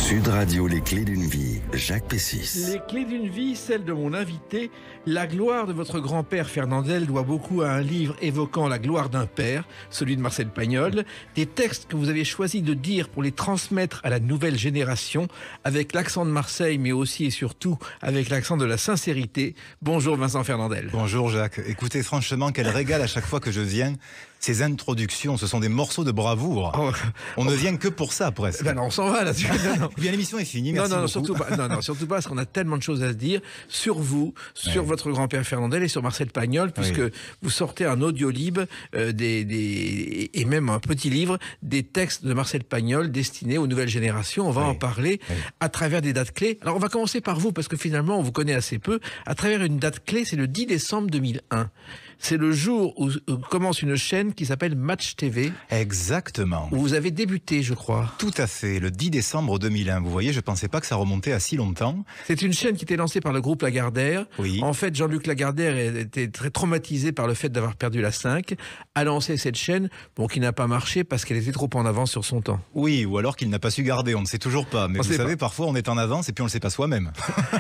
Sud Radio, les clés d'une vie, Jacques Pessis. Les clés d'une vie, celle de mon invité. La gloire de votre grand-père Fernandel doit beaucoup à un livre évoquant la gloire d'un père, celui de Marcel Pagnol. Des textes que vous avez choisi de dire pour les transmettre à la nouvelle génération, avec l'accent de Marseille, mais aussi et surtout avec l'accent de la sincérité. Bonjour Vincent Fernandel. Bonjour Jacques. Écoutez, franchement, quel régal à chaque fois que je viens. Ces introductions, ce sont des morceaux de bravoure. On ne vient que pour ça, presque. Ben non, on s'en va là-dessus. Eh bien, l'émission est finie. Merci beaucoup. Surtout pas. Non, surtout pas, parce qu'on a tellement de choses à se dire sur vous, sur votre grand-père Fernandel et sur Marcel Pagnol, puisque vous sortez un audiolib et même un petit livre des textes de Marcel Pagnol destinés aux nouvelles générations. On va en parler à travers des dates clés. Alors, on va commencer par vous, parce que finalement, on vous connaît assez peu. À travers une date clé, c'est le 10 décembre 2001. C'est le jour où commence une chaîne qui s'appelle Match TV. Exactement. Où vous avez débuté, je crois. Tout à fait, le 10 décembre 2001. Vous voyez, je ne pensais pas que ça remontait à si longtemps. C'est une chaîne qui était lancée par le groupe Lagardère. Oui. En fait, Jean-Luc Lagardère était très traumatisé par le fait d'avoir perdu la 5, a lancé cette chaîne, qui n'a pas marché parce qu'elle était trop en avance sur son temps. Oui, ou alors qu'il n'a pas su garder, on ne sait toujours pas. Mais vous savez, parfois on est en avance et puis on ne le sait pas soi-même.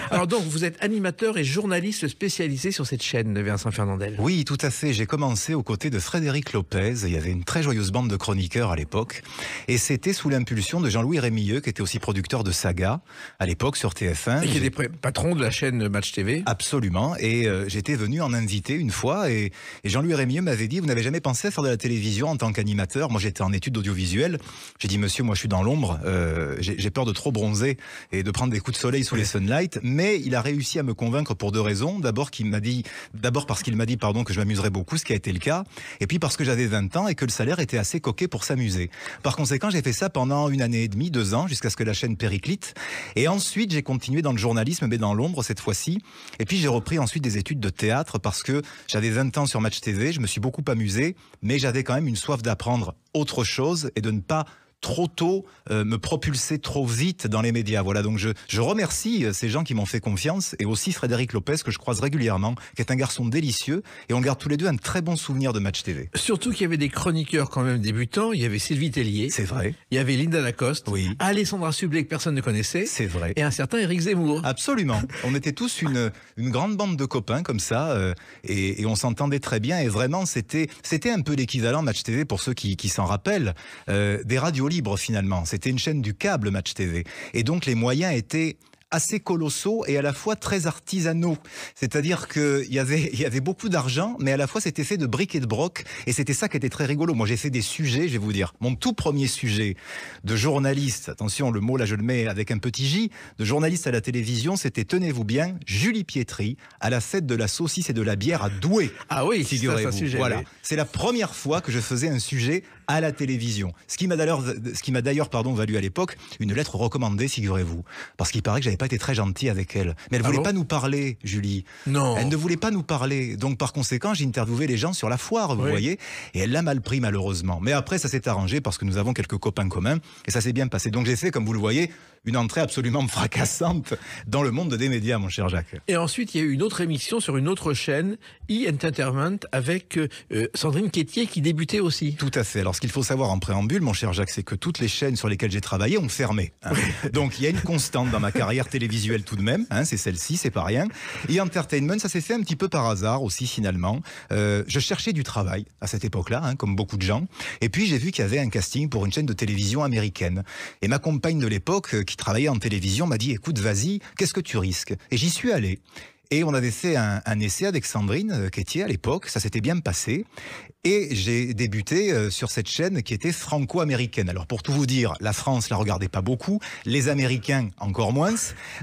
Alors donc, vous êtes animateur et journaliste spécialisé sur cette chaîne, Vincent Fernandel. Oui, tout à fait. J'ai commencé aux côtés de Frédéric Lopez. Il y avait une très joyeuse bande de chroniqueurs à l'époque. Et c'était sous l'impulsion de Jean-Louis Rémilleux, qui était aussi producteur de Saga, à l'époque sur TF1. Et qui était patron de la chaîne Match TV. Absolument. Et j'étais venu en invité une fois. Et Jean-Louis Rémilleux m'avait dit, vous n'avez jamais pensé à faire de la télévision en tant qu'animateur? Moi, j'étais en études d'audiovisuel. J'ai dit, monsieur, moi, je suis dans l'ombre. J'ai peur de trop bronzer et de prendre des coups de soleil sous les sunlights. Mais il a réussi à me convaincre pour deux raisons. D'abord parce qu'il m'a dit, que je m'amuserais beaucoup, ce qui a été le cas. Et puis parce que j'avais 20 ans et que le salaire était assez coquet pour s'amuser. Par conséquent, j'ai fait ça pendant 1 année et demie, 2 ans, jusqu'à ce que la chaîne périclite. Et ensuite, j'ai continué dans le journalisme, mais dans l'ombre cette fois-ci. Et puis, j'ai repris ensuite des études de théâtre parce que j'avais 20 ans sur Match TV. Je me suis beaucoup amusé, mais j'avais quand même une soif d'apprendre autre chose et de ne pas trop tôt me propulser trop vite dans les médias. Voilà, donc je remercie ces gens qui m'ont fait confiance et aussi Frédéric Lopez que je croise régulièrement, qui est un garçon délicieux et on garde tous les deux un très bon souvenir de Match TV. Surtout qu'il y avait des chroniqueurs quand même débutants. Il y avait Sylvie Tellier. C'est vrai. Il y avait Linda Lacoste. Oui. Alessandra Sublet que personne ne connaissait. C'est vrai. Et un certain Éric Zemmour. Absolument. On était tous une grande bande de copains comme ça et on s'entendait très bien et vraiment c'était un peu l'équivalent Match TV pour ceux qui s'en rappellent des radios libres finalement. C'était une chaîne du câble Match TV. Et donc les moyens étaient assez colossaux et à la fois très artisanaux. C'est-à-dire qu'il y avait beaucoup d'argent, mais à la fois c'était fait de briques et de broc et c'était ça qui était très rigolo. Moi j'ai fait des sujets, je vais vous dire, mon tout premier sujet de journaliste, attention le mot là je le mets avec un petit J, de journaliste à la télévision, c'était, tenez-vous bien, Julie Pietri à la fête de la saucisse et de la bière à Douai. Ah oui, figurez-vous. C'est un sujet. Voilà, oui. c'est la première fois que je faisais un sujet à la télévision. Ce qui m'a d'ailleurs valu à l'époque une lettre recommandée, figurez-vous, parce qu'il paraît que j'avais pas été très gentil avec elle. Mais elle voulait pas nous parler, Julie. Non. Elle ne voulait pas nous parler. Donc par conséquent, j'ai interviewé les gens sur la foire, vous voyez, et elle l'a mal pris malheureusement. Mais après, ça s'est arrangé parce que nous avons quelques copains communs et ça s'est bien passé. Donc j'ai fait, comme vous le voyez, une entrée absolument fracassante dans le monde des médias, mon cher Jacques. Et ensuite, il y a eu une autre émission sur une autre chaîne, E-Entertainment, avec Sandrine Quétier qui débutait aussi. Tout à fait. Alors, ce qu'il faut savoir en préambule, mon cher Jacques, c'est que toutes les chaînes sur lesquelles j'ai travaillé ont fermé. Donc, il y a une constante dans ma carrière télévisuelle tout de même. C'est celle-ci, c'est pas rien. E-Entertainment, ça s'est fait un petit peu par hasard aussi, finalement. Je cherchais du travail à cette époque-là, comme beaucoup de gens. Et puis, j'ai vu qu'il y avait un casting pour une chaîne de télévision américaine. Et ma compagne de l'époque, qui travaillait en télévision, m'a dit, écoute, vas-y, qu'est-ce que tu risques? Et j'y suis allé. Et on avait fait un essai avec Sandrine Quétier à l'époque, ça s'était bien passé. Et j'ai débuté sur cette chaîne qui était franco-américaine. Alors pour tout vous dire, la France la regardait pas beaucoup, les Américains encore moins.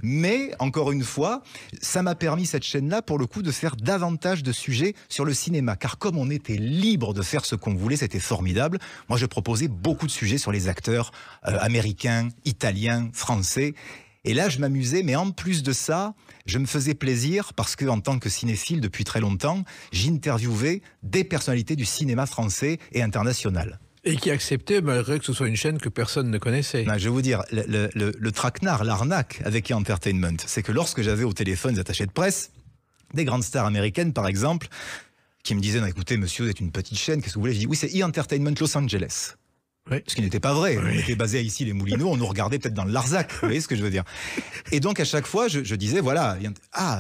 Mais encore une fois, ça m'a permis cette chaîne-là pour le coup de faire davantage de sujets sur le cinéma. Car comme on était libre de faire ce qu'on voulait, c'était formidable. Moi je proposais beaucoup de sujets sur les acteurs américains, italiens, français. Et là, je m'amusais, mais en plus de ça, je me faisais plaisir parce que, en tant que cinéphile depuis très longtemps, j'interviewais des personnalités du cinéma français et international. Et qui acceptait, malgré que ce soit une chaîne que personne ne connaissait. Je vais vous dire, le traquenard, l'arnaque avec E-Entertainment, c'est que lorsque j'avais au téléphone des attachés de presse, des grandes stars américaines par exemple, qui me disaient, non, écoutez monsieur, vous êtes une petite chaîne, qu'est-ce que vous voulez? Je dis, oui, c'est E-Entertainment Los Angeles. Oui. Ce qui n'était pas vrai. Oui. On était basé à Issy-les-Moulineaux, on nous regardait peut-être dans le Larzac. Vous voyez ce que je veux dire? Et donc, à chaque fois, je disais, voilà,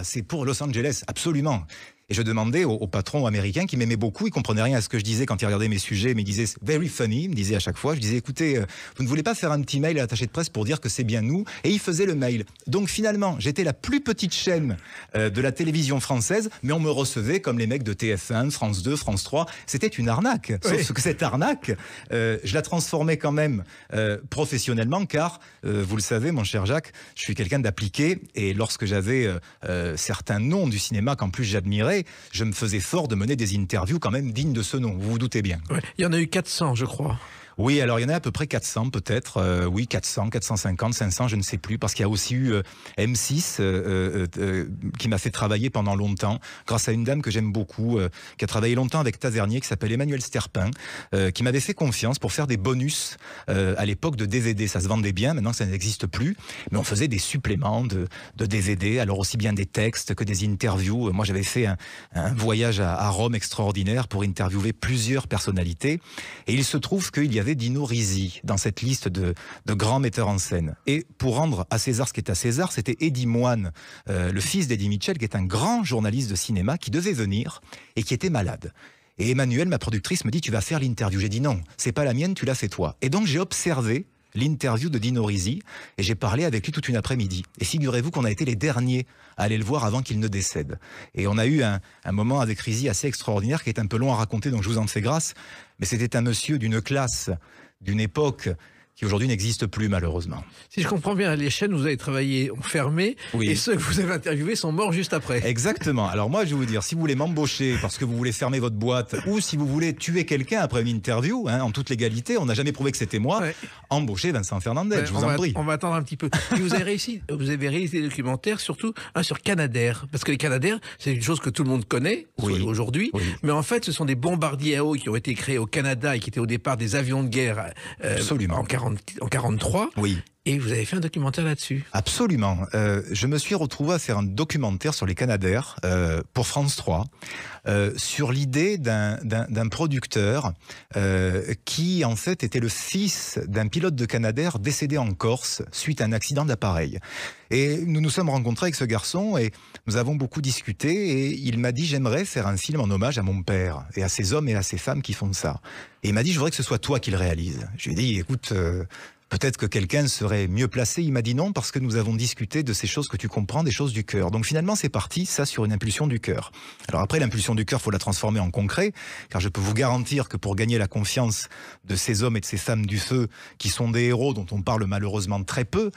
c'est pour Los Angeles, absolument. Et je demandais au patron américain qui m'aimait beaucoup, il comprenait rien à ce que je disais quand il regardait mes sujets, mais il disait « very funny », il me disait à chaque fois, je disais « écoutez, vous ne voulez pas faire un petit mail à l'attaché de presse pour dire que c'est bien nous ?» Et il faisait le mail. Donc finalement, j'étais la plus petite chaîne de la télévision française, mais on me recevait comme les mecs de TF1, France 2, France 3. C'était une arnaque. Sauf que cette arnaque, je la transformais quand même professionnellement, car, vous le savez, mon cher Jacques, je suis quelqu'un d'appliqué, et lorsque j'avais certains noms du cinéma qu'en plus j'admirais, je me faisais fort de mener des interviews quand même dignes de ce nom, vous vous doutez bien. Ouais, il y en a eu 400, je crois. Oui, alors il y en a à peu près 400 peut-être, oui 400, 450, 500, je ne sais plus, parce qu'il y a aussi eu M6 qui m'a fait travailler pendant longtemps, grâce à une dame que j'aime beaucoup, qui a travaillé longtemps avec Tavernier, qui s'appelle Emmanuel Sterpin, qui m'avait fait confiance pour faire des bonus à l'époque de DVD. Ça se vendait bien, maintenant ça n'existe plus, mais on faisait des suppléments de DVD, alors aussi bien des textes que des interviews. Moi j'avais fait un voyage à Rome extraordinaire pour interviewer plusieurs personnalités, et il se trouve qu'il y a Dino Risi dans cette liste de grands metteurs en scène. Et pour rendre à César ce qui est à César, c'était Eddie Moine, le fils d'Eddie Mitchell, qui est un grand journaliste de cinéma, qui devait venir et qui était malade. Et Emmanuel, ma productrice, me dit « tu vas faire l'interview ». J'ai dit « non, c'est pas la mienne, tu l'as fait toi ». Et donc j'ai observé l'interview de Dino Risi et j'ai parlé avec lui toute une après-midi. Et figurez-vous qu'on a été les derniers à aller le voir avant qu'il ne décède. Et on a eu un moment avec Risi assez extraordinaire qui est un peu long à raconter, donc je vous en fais grâce. Mais c'était un monsieur d'une classe, d'une époque qui aujourd'hui n'existe plus malheureusement. Si je comprends bien, les chaînes où vous avez travaillé ont fermé, oui. Et ceux que vous avez interviewés sont morts juste après. Exactement. Alors moi, je vais vous dire, si vous voulez m'embaucher parce que vous voulez fermer votre boîte, ou si vous voulez tuer quelqu'un après une interview, en toute légalité, on n'a jamais prouvé que c'était moi, embauchez Vincent Fernandez, je vous en prie. On va attendre un petit peu. Et vous avez réalisé des documentaires, surtout un sur Canadair, parce que les Canadair, c'est une chose que tout le monde connaît aujourd'hui, mais en fait, ce sont des bombardiers à eau qui ont été créés au Canada et qui étaient au départ des avions de guerre en 43. Oui. Et vous avez fait un documentaire là-dessus. Absolument. Je me suis retrouvé à faire un documentaire sur les Canadair pour France 3, sur l'idée d'un producteur qui, en fait, était le fils d'un pilote de Canadair décédé en Corse suite à un accident d'appareil. Et nous nous sommes rencontrés avec ce garçon et nous avons beaucoup discuté et il m'a dit « j'aimerais faire un film en hommage à mon père et à ces hommes et à ces femmes qui font ça ». Et il m'a dit « je voudrais que ce soit toi qui le réalise ». Je lui ai dit « écoute... peut-être que quelqu'un serait mieux placé ». Il m'a dit non, parce que nous avons discuté de ces choses que tu comprends, des choses du cœur. Donc finalement, c'est parti, ça, sur une impulsion du cœur. Alors après, l'impulsion du cœur, il faut la transformer en concret, car je peux vous garantir que pour gagner la confiance de ces hommes et de ces femmes du feu, qui sont des héros dont on parle malheureusement très peu,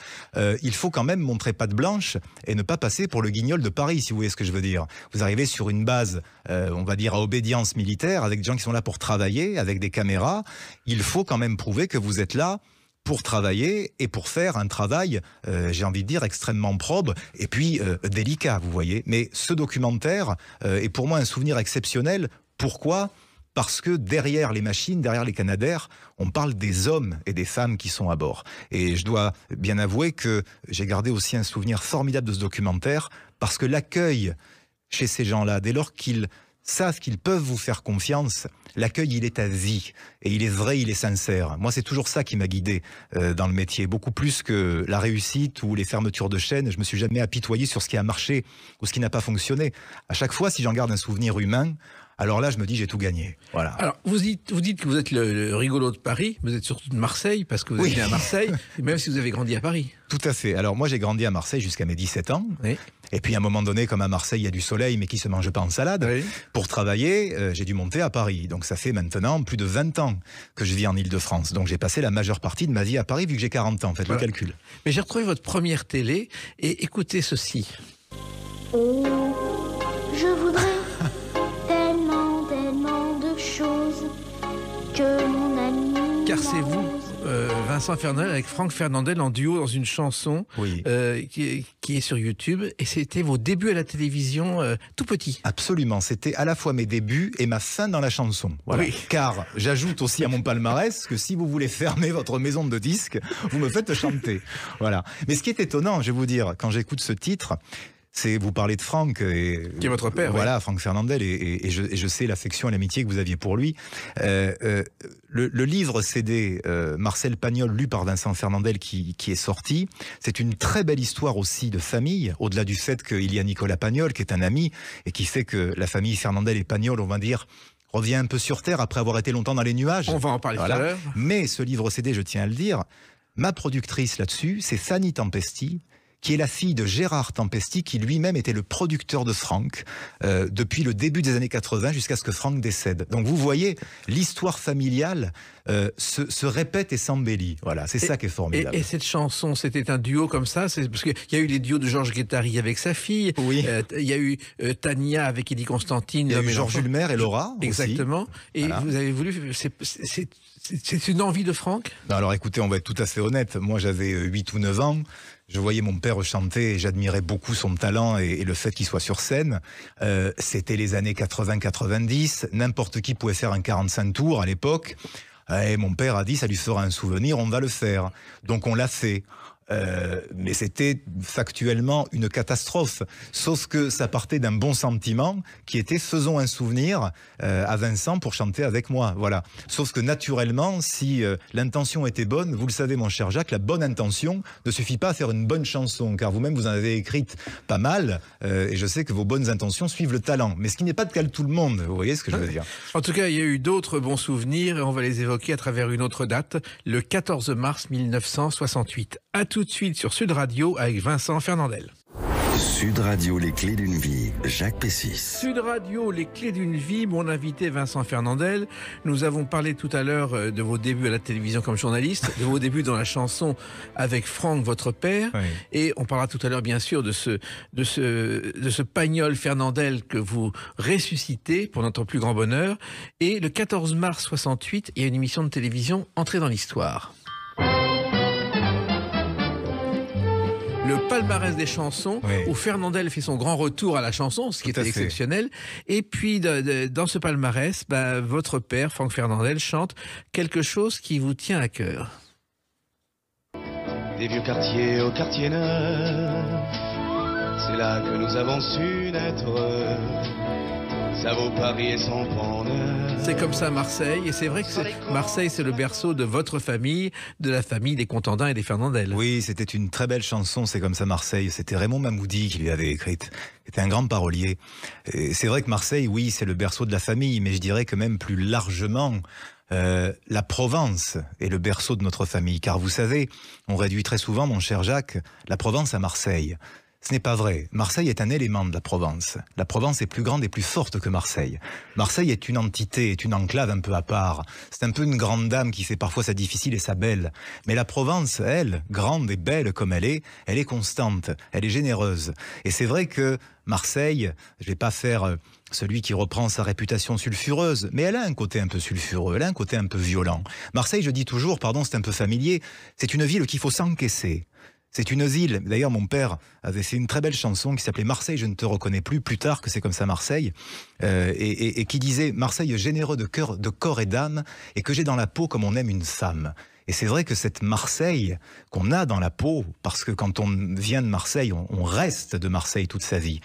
il faut quand même montrer patte blanche et ne pas passer pour le guignol de Paris, si vous voyez ce que je veux dire. Vous arrivez sur une base, on va dire, à obédience militaire, avec des gens qui sont là pour travailler, avec des caméras. Il faut quand même prouver que vous êtes là pour travailler et pour faire un travail, j'ai envie de dire, extrêmement probe et puis délicat, vous voyez. Mais ce documentaire est pour moi un souvenir exceptionnel. Pourquoi ? Parce que derrière les machines, derrière les Canadair, on parle des hommes et des femmes qui sont à bord. Et je dois bien avouer que j'ai gardé aussi un souvenir formidable de ce documentaire, parce que l'accueil chez ces gens-là, dès lors qu'ils savent qu'ils peuvent vous faire confiance, l'accueil, il est à vie. Et il est vrai, il est sincère. Moi, c'est toujours ça qui m'a guidé dans le métier. Beaucoup plus que la réussite ou les fermetures de chaînes. Je me suis jamais apitoyé sur ce qui a marché ou ce qui n'a pas fonctionné. À chaque fois, si j'en garde un souvenir humain, alors là, je me dis, j'ai tout gagné. Voilà. Alors, vous dites que vous êtes le rigolo de Paris. Vous êtes surtout de Marseille, parce que vous êtes né à Marseille, même si vous avez grandi à Paris. Tout à fait. Alors, moi, j'ai grandi à Marseille jusqu'à mes 17 ans. Oui. Et puis, à un moment donné, comme à Marseille, il y a du soleil, mais qui se mange pas en salade. Oui. Pour travailler, j'ai dû monter à Paris. Donc, ça fait maintenant plus de 20 ans que je vis en Île-de-France. Donc, j'ai passé la majeure partie de ma vie à Paris, vu que j'ai 40 ans. Faites le calcul. Mais j'ai retrouvé votre première télé, et écoutez ceci. Oh, je voudrais tellement de choses que mon ami... Car c'est vous, Vincent Fernandel, avec Franck Fernandel en duo dans une chanson qui est sur YouTube. Et c'était vos débuts à la télévision tout petit. Absolument, c'était à la fois mes débuts et ma fin dans la chanson. Voilà. Oui. Car j'ajoute aussi à mon palmarès que si vous voulez fermer votre maison de disques, vous me faites chanter. Voilà. Mais ce qui est étonnant, je vais vous dire, quand j'écoute ce titre, Vous parlez de Franck. Qui est votre père. Voilà, oui. Franck Fernandel, et je sais l'affection et l'amitié que vous aviez pour lui. Le livre CD Marcel Pagnol, lu par Vincent Fernandel, qui est sorti, c'est une très belle histoire aussi de famille, au-delà du fait qu'il y a Nicolas Pagnol, qui est un ami, et qui fait que la famille Fernandel et Pagnol, on va dire, revient un peu sur terre après avoir été longtemps dans les nuages. On va en parler tout à l'heure. Mais ce livre CD, je tiens à le dire, ma productrice là-dessus, c'est Fanny Tempesti, qui est la fille de Gérard Tempesti, qui lui-même était le producteur de Franck depuis le début des années 80 jusqu'à ce que Franck décède. Donc vous voyez, l'histoire familiale se répète et s'embellit. Voilà, c'est ça qui est formidable. Et cette chanson, c'était un duo comme ça, parce qu'il y a eu les duos de Georges Guettari avec sa fille, oui. Il y a eu Tania avec Eddie Constantine. Il y a eu Georges Ulmer et Laura Exactement. Aussi. Et voilà. Vous avez voulu... C'est une envie de Franck ? Alors écoutez, on va être tout à fait honnête. Moi, j'avais 8 ou 9 ans. Je voyais mon père chanter et j'admirais beaucoup son talent et le fait qu'il soit sur scène. C'était les années 80-90. N'importe qui pouvait faire un 45 tours à l'époque. Et mon père a dit, ça lui fera un souvenir, on va le faire. Donc on l'a fait. Mais c'était factuellement une catastrophe. Sauf que ça partait d'un bon sentiment qui était faisons un souvenir à Vincent pour chanter avec moi. Voilà. Sauf que naturellement, si l'intention était bonne, vous le savez mon cher Jacques, la bonne intention ne suffit pas à faire une bonne chanson, car vous-même vous en avez écrite pas mal, et je sais que vos bonnes intentions suivent le talent. Mais ce qui n'est pas le cas de tout le monde, vous voyez ce que je veux dire. En tout cas, il y a eu d'autres bons souvenirs et on va les évoquer à travers une autre date, le 14 mars 1968. À tout de suite sur Sud Radio avec Vincent Fernandel. Sud Radio, les clés d'une vie, Jacques Pessis. Sud Radio, les clés d'une vie, mon invité Vincent Fernandel. Nous avons parlé tout à l'heure de vos débuts à la télévision comme journaliste, de vos débuts dans la chanson avec Franck, votre père. Oui. Et on parlera tout à l'heure, bien sûr, de ce Pagnol Fernandel que vous ressuscitez pour notre plus grand bonheur. Et le 14 mars 68, il y a une émission de télévision Entrée dans l'histoire. Le palmarès des chansons, oui. Où Fernandel fait son grand retour à la chanson, ce qui était exceptionnel. Et puis, dans ce palmarès, votre père, Franck Fernandel, chante quelque chose qui vous tient à cœur. Des vieux quartiers au quartier neuf, c'est là que nous avons su naître. Ça vaut Paris et son pont neuf. C'est comme ça Marseille, et c'est vrai que Marseille, c'est le berceau de votre famille, de la famille des Contandin et des Fernandel. Oui, c'était une très belle chanson, C'est comme ça Marseille. C'était Raymond Mamoudi qui lui avait écrite. C'était un grand parolier. Et c'est vrai que Marseille, oui, c'est le berceau de la famille, mais je dirais que même plus largement, la Provence est le berceau de notre famille. Car vous savez, on réduit très souvent, mon cher Jacques, la Provence à Marseille. Ce n'est pas vrai. Marseille est un élément de la Provence. La Provence est plus grande et plus forte que Marseille. Marseille est une entité, est une enclave un peu à part. C'est un peu une grande dame qui fait parfois sa difficile et sa belle. Mais la Provence, elle, grande et belle comme elle est constante, elle est généreuse. Et c'est vrai que Marseille, je ne vais pas faire celui qui reprend sa réputation sulfureuse, mais elle a un côté un peu sulfureux, elle a un côté un peu violent. Marseille, je dis toujours, pardon, c'est un peu familier, c'est une ville qu'il faut s'encaisser. C'est une ville, d'ailleurs mon père avait fait une très belle chanson qui s'appelait Marseille, je ne te reconnais plus, plus tard que c'est comme ça Marseille, et qui disait Marseille généreux de cœur, de corps et d'âme, et que j'ai dans la peau comme on aime une femme. Et c'est vrai que cette Marseille qu'on a dans la peau, parce que quand on vient de Marseille, on reste de Marseille toute sa vie.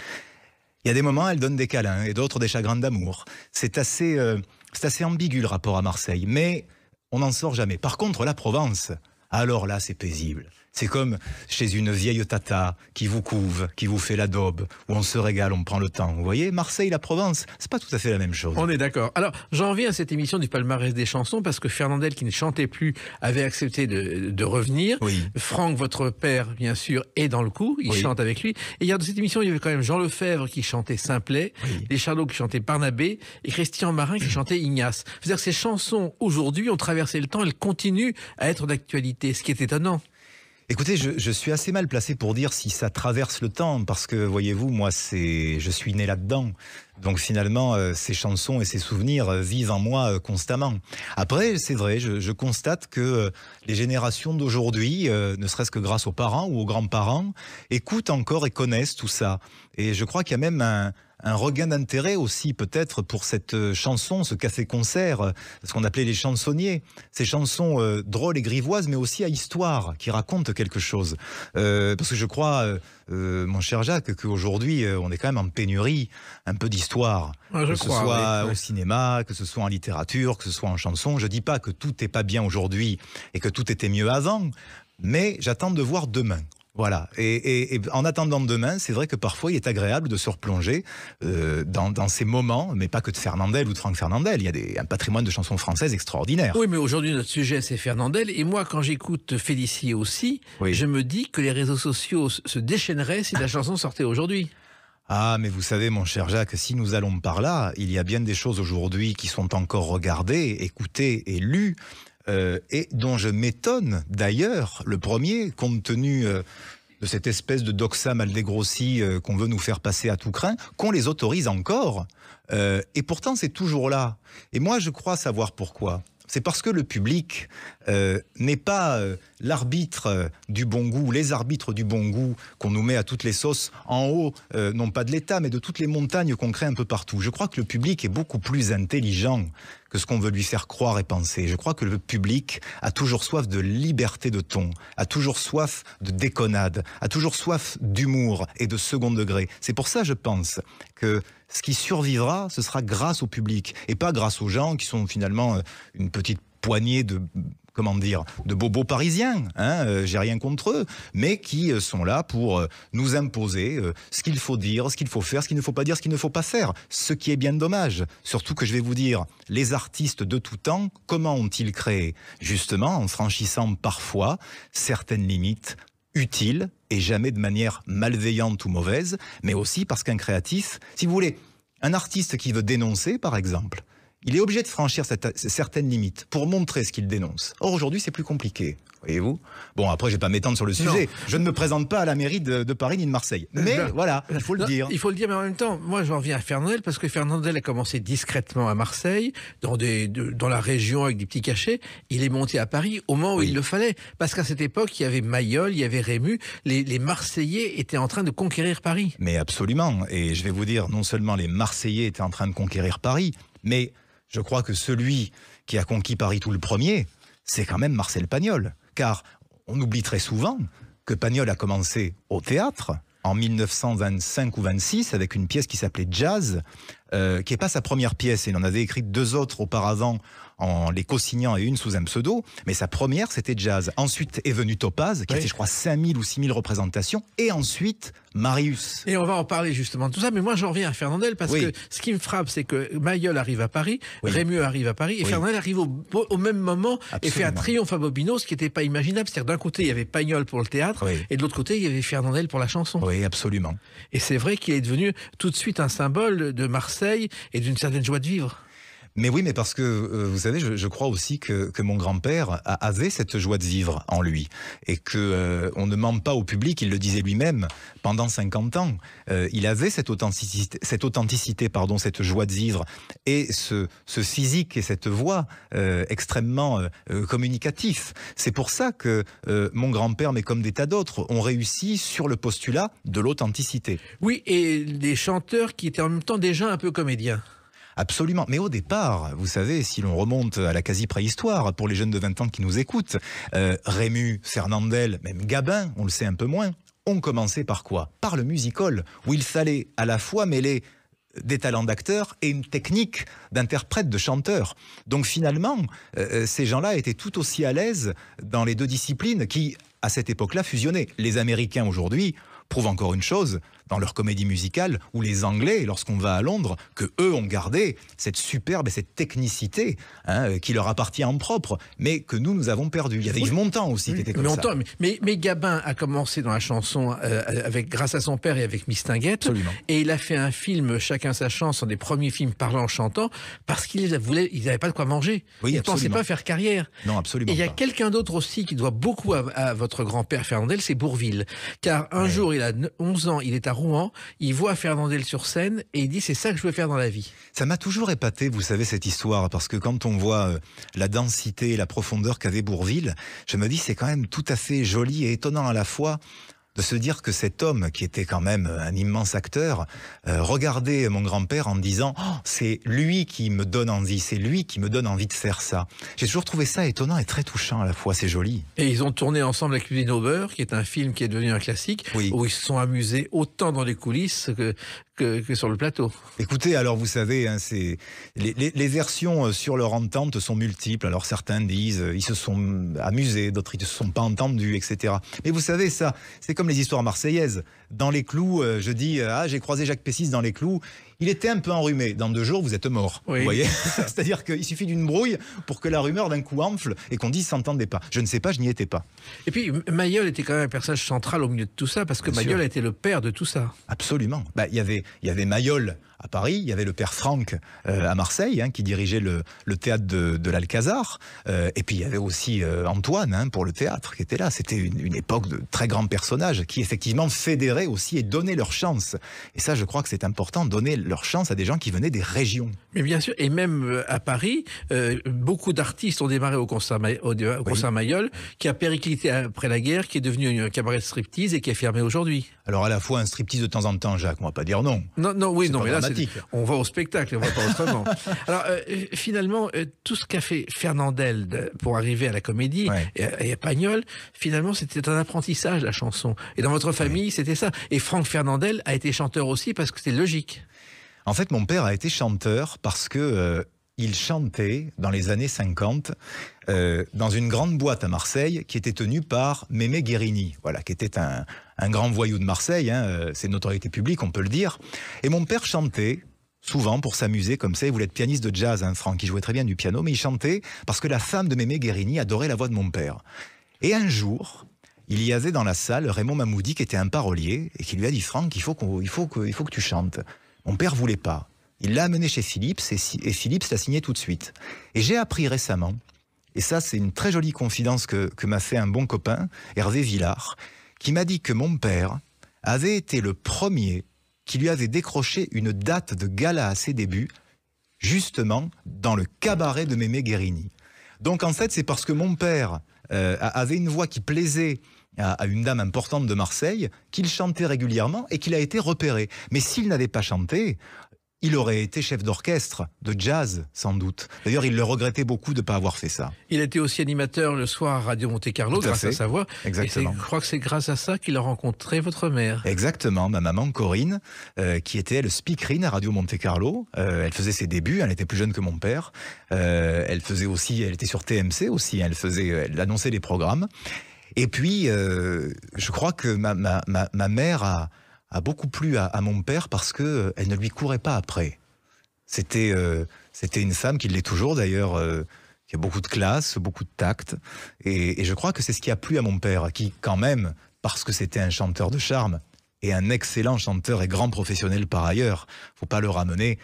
Il y a des moments, elle donne des câlins, et d'autres des chagrins d'amour. C'est assez ambigu le rapport à Marseille, mais on n'en sort jamais. Par contre, la Provence, alors là c'est paisible. C'est comme chez une vieille tata qui vous couve, qui vous fait la daube, où on se régale, on prend le temps. Vous voyez, Marseille, la Provence, c'est pas tout à fait la même chose. On est d'accord. Alors, j'en viens à cette émission du palmarès des chansons parce que Fernandel, qui ne chantait plus, avait accepté de revenir. Oui. Franck, votre père, bien sûr, est dans le coup. Il chante avec lui. Et dans cette émission, il y avait quand même Jean Lefebvre qui chantait Simplet, les Charlots qui chantaient Barnabé et Christian Marin qui chantait Ignace. C'est-à-dire que ces chansons, aujourd'hui, ont traversé le temps, elles continuent à être d'actualité, ce qui est étonnant. Écoutez, je suis assez mal placé pour dire si ça traverse le temps, parce que, voyez-vous, moi, je suis né là-dedans. Donc finalement, ces chansons et ces souvenirs vivent en moi constamment. Après, c'est vrai, je constate que les générations d'aujourd'hui, ne serait-ce que grâce aux parents ou aux grands-parents, écoutent encore et connaissent tout ça. Et je crois qu'il y a même un un regain d'intérêt aussi peut-être pour cette chanson, ce café-concert, ce qu'on appelait les chansonniers. Ces chansons drôles et grivoises, mais aussi à histoire, qui racontent quelque chose. Parce que je crois, mon cher Jacques, qu'aujourd'hui, on est quand même en pénurie un peu d'histoire. Ouais, que ce soit au cinéma, que ce soit en littérature, que ce soit en chanson. Je ne dis pas que tout n'est pas bien aujourd'hui et que tout était mieux avant, mais j'attends de voir demain. Voilà. Et en attendant demain, c'est vrai que parfois il est agréable de se replonger dans ces moments, mais pas que de Fernandel ou de Franck Fernandel. Il y a un patrimoine de chansons françaises extraordinaire. Oui, mais aujourd'hui notre sujet c'est Fernandel, et moi quand j'écoute Félicie aussi, je me dis que les réseaux sociaux se déchaîneraient si la chanson sortait aujourd'hui. Ah, mais vous savez, mon cher Jacques, si nous allons par là, il y a bien des choses aujourd'hui qui sont encore regardées, écoutées et lues, et dont je m'étonne d'ailleurs, le premier, compte tenu de cette espèce de doxa mal dégrossie qu'on veut nous faire passer à tout crin, qu'on les autorise encore. Et pourtant, c'est toujours là. Et moi, je crois savoir pourquoi. C'est parce que le public n'est pas l'arbitre du bon goût, les arbitres du bon goût qu'on nous met à toutes les sauces en haut, non pas de l'État, mais de toutes les montagnes qu'on crée un peu partout. Je crois que le public est beaucoup plus intelligent que ce qu'on veut lui faire croire et penser. Je crois que le public a toujours soif de liberté de ton, a toujours soif de déconnade, a toujours soif d'humour et de second degré. C'est pour ça, je pense, que ce qui survivra, ce sera grâce au public et pas grâce aux gens qui sont finalement une petite poignée de bobos parisiens, j'ai rien contre eux, mais qui sont là pour nous imposer ce qu'il faut dire, ce qu'il faut faire, ce qu'il ne faut pas dire, ce qu'il ne faut pas faire, ce qui est bien dommage. Surtout que je vais vous dire, les artistes de tout temps, comment ont-ils créé? Justement, en franchissant parfois certaines limites utiles, et jamais de manière malveillante ou mauvaise, mais aussi parce qu'un créatif, si vous voulez, un artiste qui veut dénoncer, par exemple, il est obligé de franchir certaines limites pour montrer ce qu'il dénonce. Or, aujourd'hui, c'est plus compliqué. Voyez-vous ? Bon, après, je ne vais pas m'étendre sur le sujet. Non. Je ne me présente pas à la mairie de Paris ni de Marseille. Mais voilà, il faut le dire. Il faut le dire, mais en même temps, moi, j'en viens à Fernandel, parce que Fernandel a commencé discrètement à Marseille, dans la région avec des petits cachets. Il est monté à Paris au moment où il le fallait. Parce qu'à cette époque, il y avait Mayol, il y avait Rému. Les Marseillais étaient en train de conquérir Paris. Mais absolument. Et je vais vous dire, non seulement les Marseillais étaient en train de conquérir Paris, mais je crois que celui qui a conquis Paris tout le premier, c'est quand même Marcel Pagnol. Car on oublie très souvent que Pagnol a commencé au théâtre en 1925 ou 26 avec une pièce qui s'appelait Jazz, qui n'est pas sa première pièce. Il en avait écrit 2 autres auparavant en les co-signant et une sous un pseudo, mais sa première c'était Jazz. Ensuite est venu Topaz, qui a fait je crois 5000 ou 6000 représentations, et ensuite Marius. Et on va en parler justement de tout ça, mais moi j'en reviens à Fernandel, parce que ce qui me frappe, c'est que Mayol arrive à Paris, Rému arrive à Paris, et Fernandel arrive au même moment. Absolument. Et fait un triomphe à Bobino, ce qui n'était pas imaginable. C'est-à-dire d'un côté il y avait Pagnol pour le théâtre, et de l'autre côté il y avait Fernandel pour la chanson. Oui, absolument. Et c'est vrai qu'il est devenu tout de suite un symbole de Marseille et d'une certaine joie de vivre. Mais oui, mais parce que, vous savez, je crois aussi que mon grand-père avait cette joie de vivre en lui. Et qu'on ne ment pas au public, il le disait lui-même, pendant 50 ans. Il avait cette authenticité, cette joie de vivre. Et ce physique et cette voix extrêmement communicatif. C'est pour ça que mon grand-père, mais comme des tas d'autres, ont réussi sur le postulat de l'authenticité. Oui, et des chanteurs qui étaient en même temps déjà un peu comédiens. Absolument. Mais au départ, vous savez, si l'on remonte à la quasi-préhistoire, pour les jeunes de 20 ans qui nous écoutent, Rému, Fernandel, même Gabin, on le sait un peu moins, ont commencé par quoi? Par le music-hall, où il fallait à la fois mêler des talents d'acteurs et une technique d'interprète, de chanteur. Donc finalement, ces gens-là étaient tout aussi à l'aise dans les 2 disciplines qui, à cette époque-là, fusionnaient. Les Américains aujourd'hui prouvent encore une chose dans leur comédie musicale, ou les Anglais, lorsqu'on va à Londres, que eux ont gardé cette superbe et cette technicité qui leur appartient en propre, mais que nous avons perdu. Il y avait Yves Montand aussi qui était comme ça. Mais Gabin a commencé dans la chanson grâce à son père et avec Mistinguett. Absolument. Et il a fait un film, Chacun sa chance, un des premiers films parlant chantant, parce qu'ils n'avaient pas de quoi manger. Oui, ils ne pensaient pas faire carrière. Non, absolument. Et il y a quelqu'un d'autre aussi qui doit beaucoup à votre grand-père Fernandel, c'est Bourvil. Car un jour, il a 11 ans, il est à Rouen, il voit Fernandel sur scène et il dit c'est ça que je veux faire dans la vie. Ça m'a toujours épaté, vous savez, cette histoire, parce que quand on voit la densité et la profondeur qu'avait Bourvil, je me dis c'est quand même tout à fait joli et étonnant à la fois de se dire que cet homme, qui était quand même un immense acteur, regardait mon grand-père en disant oh, « c'est lui qui me donne envie, c'est lui qui me donne envie de faire ça ». J'ai toujours trouvé ça étonnant et très touchant à la fois, c'est joli. Et ils ont tourné ensemble La cuisine au beurre, qui est un film qui est devenu un classique, Oui. où ils se sont amusés autant dans les coulisses que sur le plateau. Écoutez, alors vous savez, hein, les versions sur leur entente sont multiples. Alors certains disent ils se sont amusés, d'autres ils ne se sont pas entendus, etc. Mais vous savez, ça, c'est comme les histoires marseillaises. Dans les clous, je dis j'ai croisé Jacques Pessis dans les clous. Il était un peu enrhumé. Dans 2 jours, vous êtes mort. Oui. Vous voyez. C'est-à-dire qu'il suffit d'une brouille pour que la rumeur d'un coup enfle et qu'on dise s'entendait pas. Je ne sais pas, je n'y étais pas. Et puis Mayol était quand même un personnage central au milieu de tout ça, parce que Bien Mayol sûr. a été le père de tout ça. Absolument. Il y avait Mayol à Paris, il y avait le père Franck à Marseille, hein, qui dirigeait le théâtre de l'Alcazar, et puis il y avait aussi Antoine, hein, pour le théâtre, qui était là. C'était une époque de très grands personnages qui effectivement fédéraient aussi et donnaient leur chance. Et ça, je crois que c'est important, donner leur chance à des gens qui venaient des régions. Mais bien sûr, et même à Paris, beaucoup d'artistes ont démarré au concert Mayol, qui a périclité après la guerre, qui est devenu un cabaret de striptease et qui est fermé aujourd'hui. Alors à la fois un striptease de temps en temps, Jacques, on va pas dire non. Oui, C'est non, pas mais là, dramatique. on va au spectacle, on va pas autrement. Alors, finalement, tout ce qu'a fait Fernandel pour arriver à la comédie Ouais. et à Pagnol, finalement, c'était un apprentissage, la chanson. Et dans votre famille, c'était ça. Et Franck Fernandel a été chanteur aussi parce que c'était logique. En fait, mon père a été chanteur parce que il chantait dans les années 50 dans une grande boîte à Marseille qui était tenue par Mémé Guérini, voilà, qui était un grand voyou de Marseille, hein, c'est une notoriété publique, on peut le dire. Et mon père chantait souvent pour s'amuser comme ça. Il voulait être pianiste de jazz, hein, Franck, il jouait très bien du piano, mais il chantait parce que la femme de Mémé Guérini adorait la voix de mon père. Et un jour, il y avait dans la salle Raymond Mamoudi qui était un parolier et qui lui a dit « Franck, il faut que tu chantes ». Mon père voulait pas. Il l'a amené chez Philips et Philips l'a signé tout de suite. Et j'ai appris récemment, et ça c'est une très jolie confidence que m'a fait un bon copain, Hervé Villard, qui m'a dit que mon père avait été le premier qui lui avait décroché une date de gala à ses débuts, justement dans le cabaret de Mémé Guérini. Donc en fait c'est parce que mon père avait une voix qui plaisait à une dame importante de Marseille, qu'il chantait régulièrement et qu'il a été repéré. Mais s'il n'avait pas chanté, il aurait été chef d'orchestre, de jazz, sans doute. D'ailleurs, il le regrettait beaucoup de ne pas avoir fait ça. Il était aussi animateur le soir à Radio Monte-Carlo, grâce à sa voix. Exactement. Et je crois que c'est grâce à ça qu'il a rencontré votre mère. Exactement, ma maman Corinne, qui était elle speakerine à Radio Monte-Carlo. Elle faisait ses débuts, elle était plus jeune que mon père. Elle était sur TMC aussi, elle annonçait les programmes. Et puis, je crois que ma mère a beaucoup plu à mon père parce que elle ne lui courait pas après. C'était une femme qui l'est toujours d'ailleurs, qui a beaucoup de classe, beaucoup de tact. Et je crois que c'est ce qui a plu à mon père, qui quand même, parce que c'était un chanteur de charme, et un excellent chanteur et grand professionnel par ailleurs. Faut pas le ramener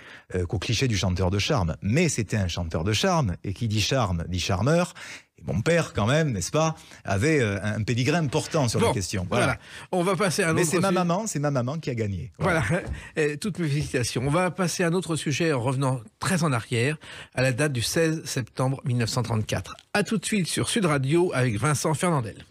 qu'au cliché du chanteur de charme. Mais c'était un chanteur de charme, et qui dit charme, dit charmeur. Et mon père, quand même, n'est-ce pas, avait un pédigré important sur la question. Voilà. On va passer à un autre sujet. Mais c'est ma maman qui a gagné. Voilà. Toutes mes félicitations. On va passer à un autre sujet en revenant très en arrière, à la date du 16 septembre 1934. À tout de suite sur Sud Radio avec Vincent Fernandel.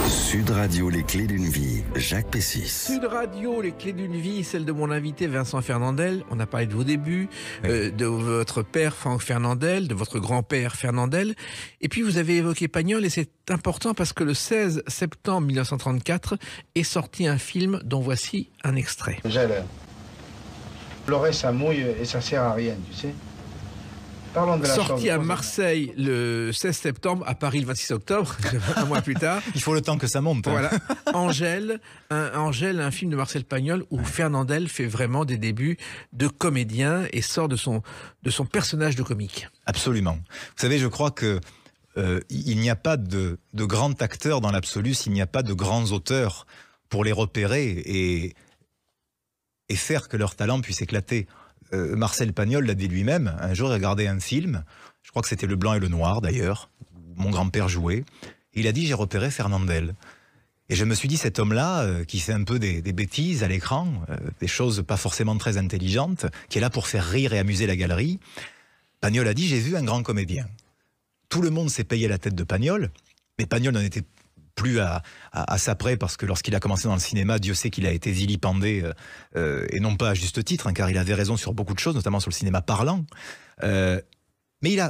Sud Radio, les clés d'une vie, Jacques Pessis. Sud Radio, les clés d'une vie, celle de mon invité Vincent Fernandel. On a parlé de vos débuts, de votre père Franck Fernandel, de votre grand-père Fernandel. Et puis vous avez évoqué Pagnol, et c'est important parce que le 16 septembre 1934 est sorti un film dont voici un extrait. Gèle. Pleurer, ça mouille et ça sert à rien, tu sais. Parlons de la Sorti à Marseille le 16 septembre, à Paris le 26 octobre, un mois plus tard. Il faut le temps que ça monte. Hein. Voilà. Angèle, un film de Marcel Pagnol où Fernandel fait vraiment des débuts de comédien et sort de son personnage de comique. Absolument. Vous savez, je crois que il n'y a pas de grands acteurs dans l'absolu s'il n'y a pas de grands auteurs pour les repérer et faire que leur talent puisse éclater. Marcel Pagnol l'a dit lui-même, un jour il regardait un film, je crois que c'était Le Blanc et le Noir d'ailleurs, où mon grand-père jouait, il a dit j'ai repéré Fernandel. Et je me suis dit cet homme-là, qui fait un peu des bêtises à l'écran, des choses pas forcément très intelligentes, qui est là pour faire rire et amuser la galerie, Pagnol a dit j'ai vu un grand comédien. Tout le monde s'est payé la tête de Pagnol, mais Pagnol n'en était plus à sa près, parce que lorsqu'il a commencé dans le cinéma, Dieu sait qu'il a été vilipendé, et non pas à juste titre, hein, car il avait raison sur beaucoup de choses, notamment sur le cinéma parlant. Mais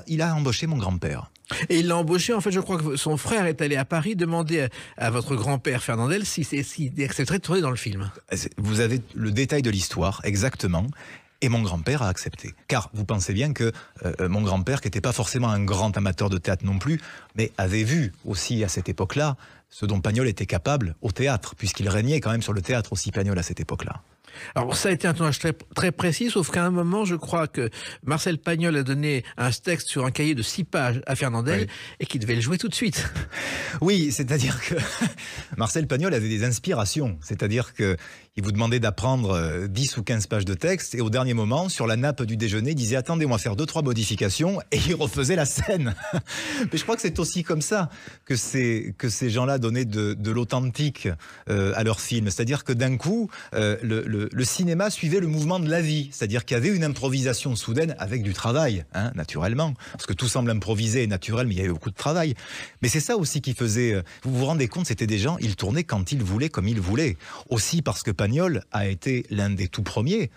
il a embauché mon grand-père. Et il l'a embauché, en fait, je crois que son frère est allé à Paris demander à votre grand-père Fernandel s'il accepterait de tourner dans le film. Vous avez le détail de l'histoire, exactement. Et mon grand-père a accepté. Car vous pensez bien que mon grand-père, qui n'était pas forcément un grand amateur de théâtre non plus, mais avait vu aussi à cette époque-là ce dont Pagnol était capable au théâtre, puisqu'il régnait quand même sur le théâtre aussi, Pagnol, à cette époque-là. Alors ça a été un tournage très précis, sauf qu'à un moment, je crois que Marcel Pagnol a donné un texte sur un cahier de 6 pages à Fernandel, oui, et qu'il devait le jouer tout de suite. Oui, c'est-à-dire que Marcel Pagnol avait des inspirations, c'est-à-dire que il vous demandait d'apprendre 10 ou 15 pages de texte, et au dernier moment, sur la nappe du déjeuner, il disait « Attendez, on va faire 2-3 modifications », et il refaisait la scène. Mais je crois que c'est aussi comme ça que ces gens-là donnaient de l'authentique à leur film. C'est-à-dire que d'un coup, le cinéma suivait le mouvement de la vie. C'est-à-dire qu'il y avait une improvisation soudaine avec du travail, hein, naturellement. Parce que tout semble improvisé et naturel, mais il y avait beaucoup de travail. Mais c'est ça aussi qui faisait... Vous vous rendez compte, c'était des gens, ils tournaient quand ils voulaient, comme ils voulaient. Aussi parce que Pagnol a été l'un des tout premiers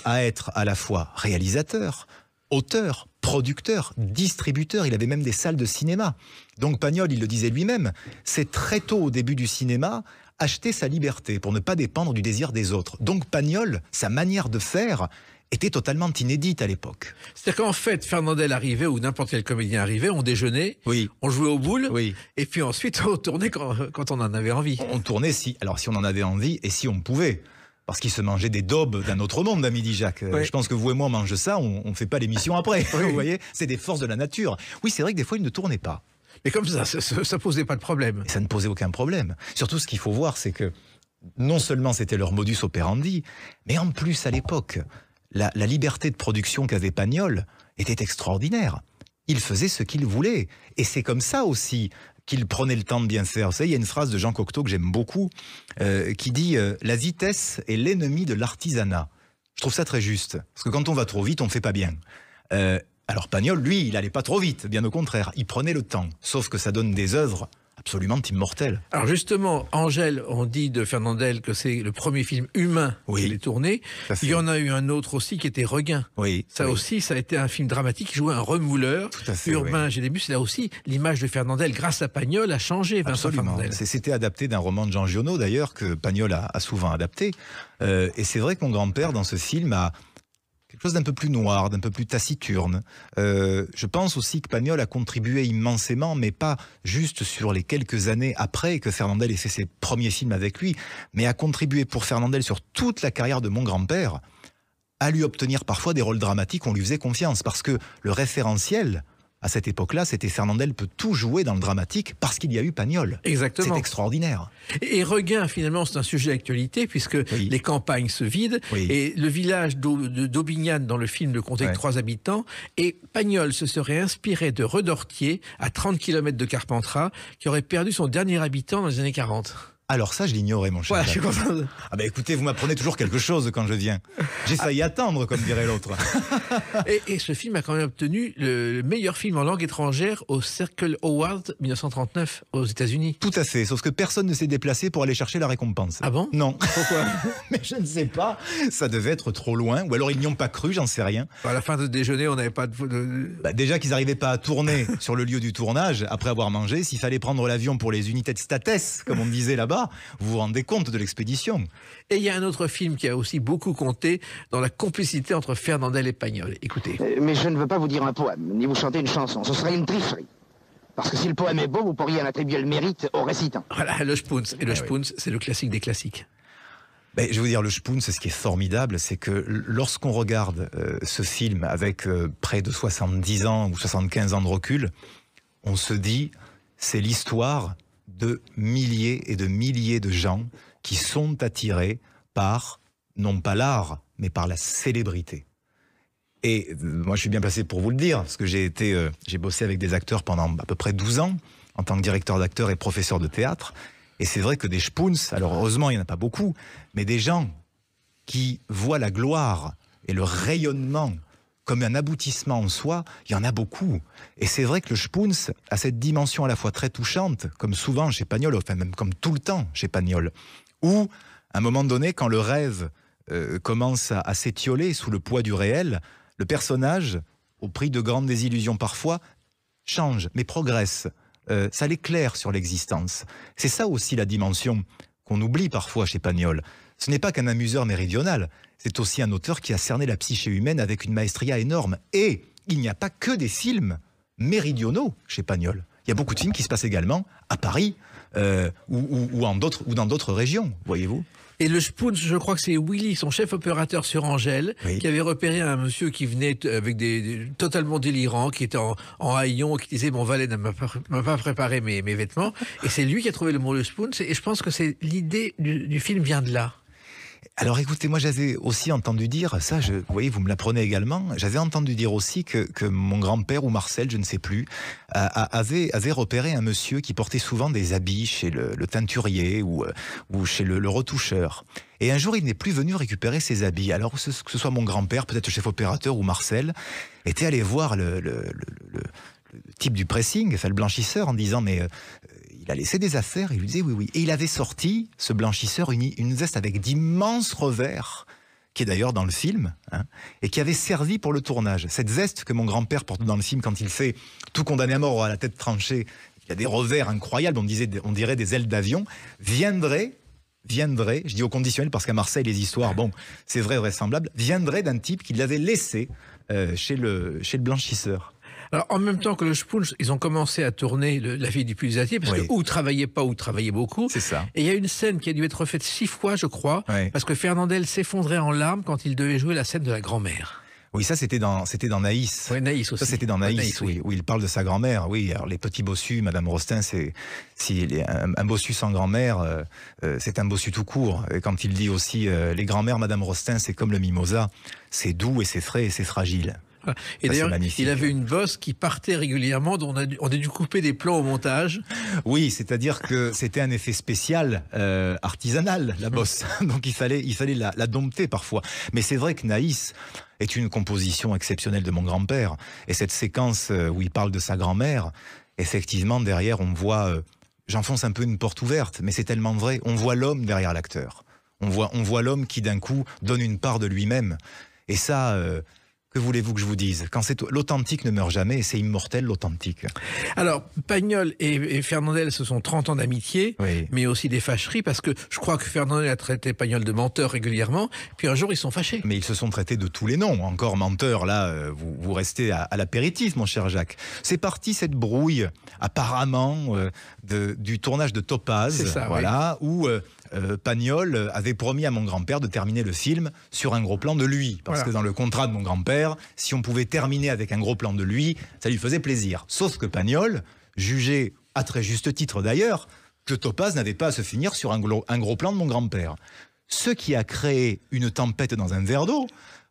à être à la fois réalisateur, auteur, producteur, distributeur. Il avait même des salles de cinéma. Donc Pagnol, il le disait lui-même, c'est très tôt au début du cinéma, acheter sa liberté pour ne pas dépendre du désir des autres. Donc Pagnol, sa manière de faire était totalement inédite à l'époque. C'est-à-dire qu'en fait, Fernandel arrivait, ou n'importe quel comédien arrivait, on déjeunait, oui, on jouait aux boules, oui, et puis ensuite on tournait quand on en avait envie. On tournait si on en avait envie et si on pouvait. Parce qu'il se mangeait des daubes d'un autre monde, à Midi Jacques. Oui. Je pense que vous et moi, on mange ça, on ne fait pas l'émission après. Oui. Vous voyez, c'est des forces de la nature. Oui, c'est vrai que des fois, il ne tournait pas. Mais comme ça posait pas de problème. Et ça ne posait aucun problème. Surtout, ce qu'il faut voir, c'est que non seulement c'était leur modus operandi, mais en plus, à l'époque, la liberté de production qu'avait Pagnol était extraordinaire. Il faisait ce qu'il voulait. Et c'est comme ça aussi qu'il prenait le temps de bien faire. Vous savez, il y a une phrase de Jean Cocteau que j'aime beaucoup, qui dit « La vitesse est l'ennemi de l'artisanat ». Je trouve ça très juste. Parce que quand on va trop vite, on ne fait pas bien. Alors Pagnol, lui, il n'allait pas trop vite, bien au contraire. Il prenait le temps. Sauf que ça donne des œuvres absolument immortelles. Alors justement, Angèle, on dit de Fernandel que c'est le premier film humain qu'il ait tourné. Il y en a eu un autre aussi qui était Regain. Oui. Ça aussi, ça a été un film dramatique qui jouait un remouleur urbain. J'ai début, c'est là aussi l'image de Fernandel, grâce à Pagnol, a changé. Vincent Fernandel. C'était adapté d'un roman de Jean Giono, d'ailleurs, que Pagnol a souvent adapté. Et c'est vrai que mon grand-père, dans ce film, a quelque chose d'un peu plus noir, d'un peu plus taciturne. Je pense aussi que Pagnol a contribué immensément, mais pas juste sur les quelques années après que Fernandel ait fait ses premiers films avec lui, mais a contribué pour Fernandel sur toute la carrière de mon grand-père, à lui obtenir parfois des rôles dramatiques, on lui faisait confiance, parce que le référentiel, à cette époque-là, c'était Fernandel peut tout jouer dans le dramatique parce qu'il y a eu Pagnol. Exactement. C'est extraordinaire. Et Regain, finalement, c'est un sujet d'actualité puisque les campagnes se vident et le village d'Aubignan dans le film ne comptait que 3 habitants et Pagnol se serait inspiré de Redortier, à 30 km de Carpentras, qui aurait perdu son dernier habitant dans les années 40. Alors ça, je l'ignorais, mon cher. Ouais, je suis content. Ah ben écoutez, vous m'apprenez toujours quelque chose quand je viens. J'ai failli attendre, comme dirait l'autre. Et ce film a quand même obtenu le meilleur film en langue étrangère au Circle Award 1939 aux États-Unis. Tout à fait, sauf que personne ne s'est déplacé pour aller chercher la récompense. Ah bon? Non. Pourquoi? Mais je ne sais pas. Ça devait être trop loin, ou alors ils n'y ont pas cru, j'en sais rien. À la fin de déjeuner, on n'avait pas de... Déjà qu'ils n'arrivaient pas à tourner sur le lieu du tournage, après avoir mangé, s'il fallait prendre l'avion pour les unités de States, comme on disait là-bas, vous vous rendez compte de l'expédition. Et il y a un autre film qui a aussi beaucoup compté dans la complicité entre Fernandel et Pagnol. Écoutez. Mais je ne veux pas vous dire un poème, ni vous chanter une chanson. Ce serait une tricherie. Parce que si le poème est beau, vous pourriez en attribuer le mérite au récitant. Voilà, le Spoons. Et le Spoons, c'est le classique des classiques. Ben, je vais vous dire, le Spoons, ce qui est formidable, c'est que lorsqu'on regarde ce film avec près de 70 ans ou 75 ans de recul, on se dit, c'est l'histoire de milliers et de milliers de gens qui sont attirés par, non pas l'art, mais par la célébrité. Et moi, je suis bien placé pour vous le dire, parce que j'ai bossé avec des acteurs pendant à peu près 12 ans, en tant que directeur d'acteurs et professeur de théâtre. Et c'est vrai que des Spoons, alors heureusement, il n'y en a pas beaucoup, mais des gens qui voient la gloire et le rayonnement comme un aboutissement en soi, il y en a beaucoup. Et c'est vrai que le Spoons a cette dimension à la fois très touchante, comme souvent chez Pagnol, enfin même comme tout le temps chez Pagnol, où, à un moment donné, quand le rêve commence à s'étioler sous le poids du réel, le personnage, au prix de grandes désillusions parfois, change, mais progresse. Ça l'éclaire sur l'existence. C'est ça aussi la dimension qu'on oublie parfois chez Pagnol. Ce n'est pas qu'un amuseur méridional, c'est aussi un auteur qui a cerné la psyché humaine avec une maestria énorme. Et il n'y a pas que des films méridionaux chez Pagnol. Il y a beaucoup de films qui se passent également à Paris ou dans d'autres régions, voyez-vous. Et le Spoons, je crois que c'est Willy, son chef opérateur sur Angèle, Oui. qui avait repéré un monsieur qui venait avec des totalement délirant, qui était en haillons, qui disait mon valet ne m'a pas préparé mes vêtements. Et c'est lui qui a trouvé le mot le Spoons. Et je pense que c'est l'idée du film vient de là. Alors écoutez, moi j'avais aussi entendu dire, ça vous voyez, vous me l'apprenez également, j'avais entendu dire aussi que mon grand-père ou Marcel, je ne sais plus, avait repéré un monsieur qui portait souvent des habits chez le teinturier ou chez le retoucheur. Et un jour, il n'est plus venu récupérer ses habits. Alors que ce soit mon grand-père, peut-être le chef opérateur ou Marcel, était allé voir le type du pressing, enfin le blanchisseur, en disant mais... il a laissé des affaires, il lui disait oui. Et il avait sorti, ce blanchisseur, une veste avec d'immenses revers, qui est d'ailleurs dans le film, et qui avait servi pour le tournage. Cette veste que mon grand-père porte dans le film quand il fait Tout condamné à mort ou à la tête tranchée, il y a des revers incroyables, on dirait des ailes d'avion, viendrait, je dis au conditionnel parce qu'à Marseille les histoires, bon, c'est vrai, vraisemblable, viendrait d'un type qui l'avait laissé chez le blanchisseur. Alors, en même temps que le Spoons, ils ont commencé à tourner La fille du Pulsatier, parce que ou travaillait pas, ou travaillait beaucoup. C'est ça. Et il y a une scène qui a dû être refaite 6 fois, je crois, Oui. parce que Fernandel s'effondrait en larmes quand il devait jouer la scène de la grand-mère. Oui, ça c'était dans Naïs. Oui, Naïs aussi. Ça c'était dans Naïs, oui, où il parle de sa grand-mère. Oui, alors les petits bossus, Madame Rostin, un bossu sans grand-mère, c'est un bossu tout court. Et quand il dit aussi les grand-mères, Madame Rostin, c'est comme le mimosa, c'est doux et c'est frais et c'est fragile. Et ça, d'ailleurs, il avait une bosse qui partait régulièrement, dont on a dû couper des plans au montage. Oui, c'est-à-dire que c'était un effet spécial, artisanal, la bosse. Donc il fallait la dompter parfois. Mais c'est vrai que Naïs est une composition exceptionnelle de mon grand-père. Et cette séquence où il parle de sa grand-mère, effectivement, derrière, on voit... j'enfonce un peu une porte ouverte, mais c'est tellement vrai. On voit l'homme derrière l'acteur. On voit l'homme qui, d'un coup, donne une part de lui-même. Et ça... que voulez-vous que je vous dise? Quand l'authentique ne meurt jamais, et c'est immortel l'authentique. Alors, Pagnol et Fernandel, ce sont 30 ans d'amitié, Oui. mais aussi des fâcheries, parce que je crois que Fernandel a traité Pagnol de menteur régulièrement, puis un jour ils sont fâchés. Mais ils se sont traités de tous les noms. Encore menteur, là, vous restez à l'apéritif, mon cher Jacques. C'est parti cette brouille, apparemment, du tournage de Topaz, C'est ça, voilà, où Pagnol avait promis à mon grand-père de terminer le film sur un gros plan de lui. Parce que dans le contrat de mon grand-père, si on pouvait terminer avec un gros plan de lui, ça lui faisait plaisir. Sauf que Pagnol jugeait, à très juste titre d'ailleurs, que Topaz n'avait pas à se finir sur un gros plan de mon grand-père. Ce qui a créé une tempête dans un verre d'eau,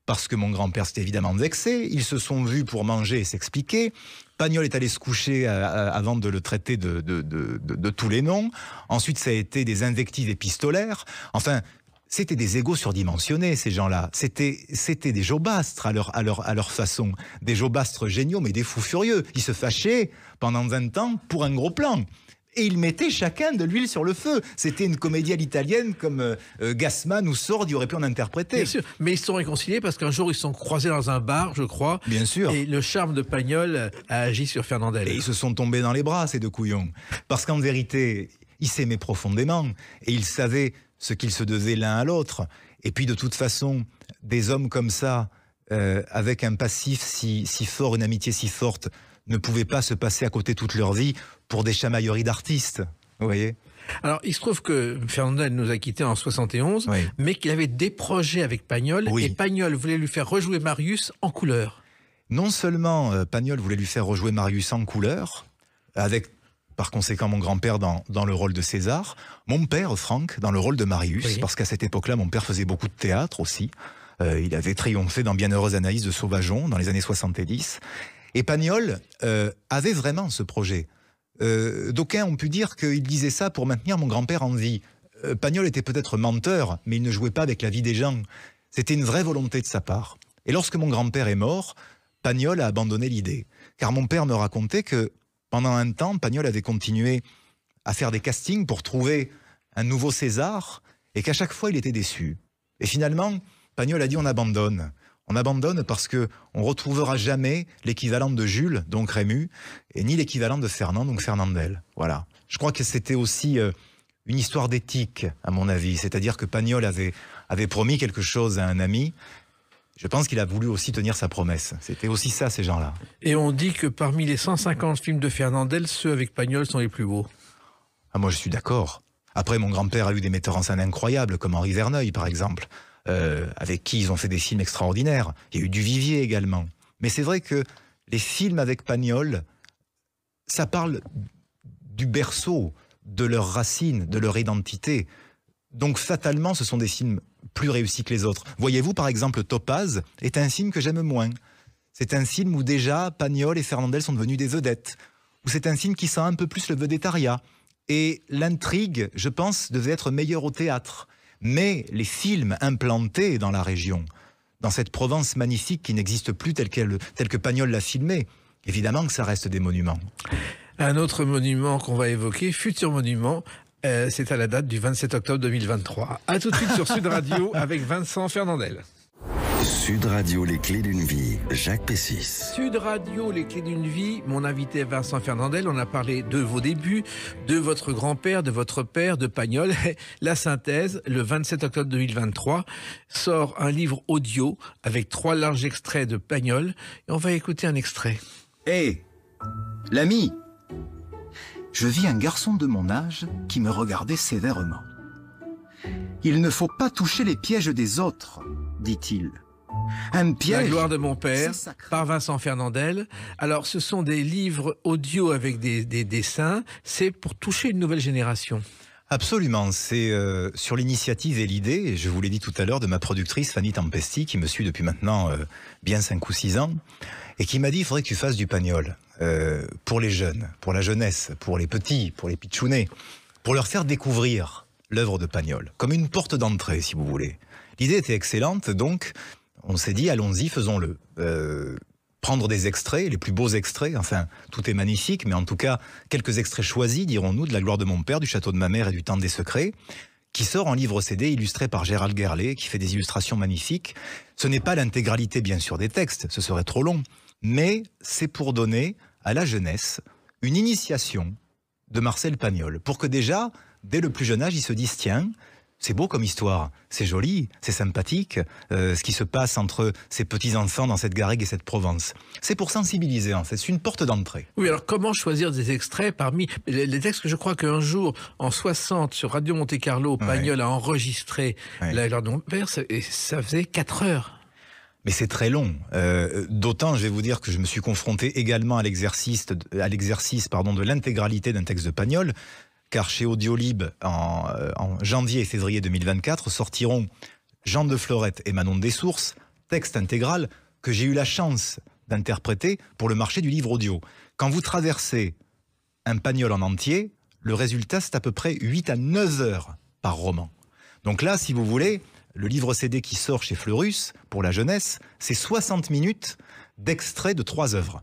parce que mon grand-père s'était évidemment vexé, ils se sont vus pour manger et s'expliquer. Pagnol est allé se coucher avant de le traiter de tous les noms. Ensuite, ça a été des invectives épistolaires. Enfin, c'était des égos surdimensionnés, ces gens-là. C'était des jobastres à leur façon. Des jobastres géniaux, mais des fous furieux. Ils se fâchaient pendant 20 ans pour un gros plan. Et ils mettaient chacun de l'huile sur le feu. C'était une comédie à l'italienne comme Gassman ou Sordi aurait pu en interpréter. Bien sûr, mais ils se sont réconciliés parce qu'un jour ils se sont croisés dans un bar, je crois. Bien sûr. Et le charme de Pagnol a agi sur Fernandel. Et ils se sont tombés dans les bras, ces deux couillons. Parce qu'en vérité, ils s'aimaient profondément. Et ils savaient ce qu'ils se devaient l'un à l'autre. Et puis de toute façon, des hommes comme ça, avec un passif si fort, une amitié si forte, ne pouvaient pas se passer à côté toute leur vie pour des chamailleries d'artistes. Vous voyez ? Alors, il se trouve que Fernandel nous a quittés en 71, Oui. mais qu'il avait des projets avec Pagnol, Oui. et Pagnol voulait lui faire rejouer Marius en couleur. Non seulement Pagnol voulait lui faire rejouer Marius en couleur, avec par conséquent mon grand-père dans le rôle de César, mon père, Franck, dans le rôle de Marius, Oui. parce qu'à cette époque-là, mon père faisait beaucoup de théâtre aussi. Il avait triomphé dans Bienheureuse Anaïs de Sauvageon dans les années 70. Et Pagnol avait vraiment ce projet. D'aucuns ont pu dire qu'il disait ça pour maintenir mon grand-père en vie. Pagnol était peut-être menteur, mais il ne jouait pas avec la vie des gens. C'était une vraie volonté de sa part. Et lorsque mon grand-père est mort, Pagnol a abandonné l'idée. Car mon père me racontait que pendant un temps, Pagnol avait continué à faire des castings pour trouver un nouveau César et qu'à chaque fois, il était déçu. Et finalement, Pagnol a dit on abandonne. On abandonne parce qu'on ne retrouvera jamais l'équivalent de Jules, donc Rému, et ni l'équivalent de Fernand, donc Fernandel. Voilà. Je crois que c'était aussi une histoire d'éthique, à mon avis. C'est-à-dire que Pagnol avait promis quelque chose à un ami. Je pense qu'il a voulu aussi tenir sa promesse. C'était aussi ça, ces gens-là. Et on dit que parmi les 150 films de Fernandel, ceux avec Pagnol sont les plus beaux. Ah, moi, je suis d'accord. Après, mon grand-père a eu des metteurs en scène incroyables, comme Henri Verneuil, par exemple, avec qui ils ont fait des films extraordinaires. Il y a eu Duvivier également. Mais c'est vrai que les films avec Pagnol, ça parle du berceau, de leurs racines, de leur identité. Donc, fatalement, ce sont des films plus réussis que les autres. Voyez-vous, par exemple, Topaz est un film que j'aime moins. C'est un film où déjà Pagnol et Fernandel sont devenus des vedettes. Où c'est un film qui sent un peu plus le vedettariat. Et l'intrigue, je pense, devait être meilleure au théâtre. Mais les films implantés dans la région, dans cette Provence magnifique qui n'existe plus telle que Pagnol l'a filmée, évidemment que ça reste des monuments. Un autre monument qu'on va évoquer, futur monument, c'est à la date du 27 octobre 2023. A tout de suite sur Sud Radio avec Vincent Fernandel. Sud Radio, les clés d'une vie, Jacques Pessis. Sud Radio, les clés d'une vie, mon invité est Vincent Fernandel. On a parlé de vos débuts, de votre grand-père, de votre père, de Pagnol. La synthèse, le 27 octobre 2023, sort un livre audio avec 3 larges extraits de Pagnol. Et on va écouter un extrait. Hé, l'ami, je vis un garçon de mon âge qui me regardait sévèrement. Il ne faut pas toucher les pièges des autres, dit-il. Un piège. La gloire de mon père, par Vincent Fernandel. Alors, ce sont des livres audio avec des dessins. C'est pour toucher une nouvelle génération. Absolument, c'est sur l'initiative et l'idée, et je vous l'ai dit tout à l'heure, de ma productrice Fanny Tempesti, qui me suit depuis maintenant bien 5 ou 6 ans, et qui m'a dit, il faudrait que tu fasses du Pagnol pour les jeunes, pour la jeunesse, pour les petits, pour les pitchounets, pour leur faire découvrir l'œuvre de Pagnol, comme une porte d'entrée, si vous voulez. L'idée était excellente, donc on s'est dit, allons-y, faisons-le. Prendre des extraits, les plus beaux extraits, enfin, tout est magnifique, mais en tout cas, quelques extraits choisis, dirons-nous, de La gloire de mon père, du château de ma mère et du Temps des secrets, qui sort en livre CD illustré par Gérald Gerlet, qui fait des illustrations magnifiques. Ce n'est pas l'intégralité, bien sûr, des textes, ce serait trop long, mais c'est pour donner à la jeunesse une initiation de Marcel Pagnol, pour que déjà, dès le plus jeune âge, ils se disent, tiens, c'est beau comme histoire, c'est joli, c'est sympathique, ce qui se passe entre ces petits-enfants dans cette garrigue et cette Provence. C'est pour sensibiliser, en fait, c'est une porte d'entrée. Oui, alors comment choisir des extraits parmi les textes que je crois qu'un jour, en 60, sur Radio Monte-Carlo, Pagnol a enregistré La gloire de mon père, et ça faisait 4 heures. Mais c'est très long. D'autant, je vais vous dire que je me suis confronté également à l'exercice de l'intégralité d'un texte de Pagnol, car chez Audiolib, en janvier et février 2024, sortiront Jean de Florette et Manon Dessources, texte intégral que j'ai eu la chance d'interpréter pour le marché du livre audio. Quand vous traversez un Pagnol en entier, le résultat, c'est à peu près 8 à 9 heures par roman. Donc là, si vous voulez, le livre CD qui sort chez Fleurus, pour la jeunesse, c'est 60 minutes d'extrait de 3 œuvres.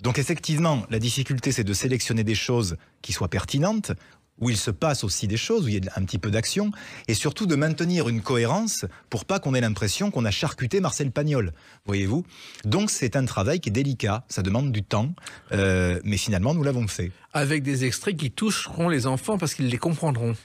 Donc effectivement, la difficulté, c'est de sélectionner des choses qui soient pertinentes, où il se passe aussi des choses, où il y a un petit peu d'action, et surtout de maintenir une cohérence pour pas qu'on ait l'impression qu'on a charcuté Marcel Pagnol, voyez-vous. Donc c'est un travail qui est délicat, ça demande du temps, mais finalement nous l'avons fait. Avec des extraits qui toucheront les enfants parce qu'ils les comprendront.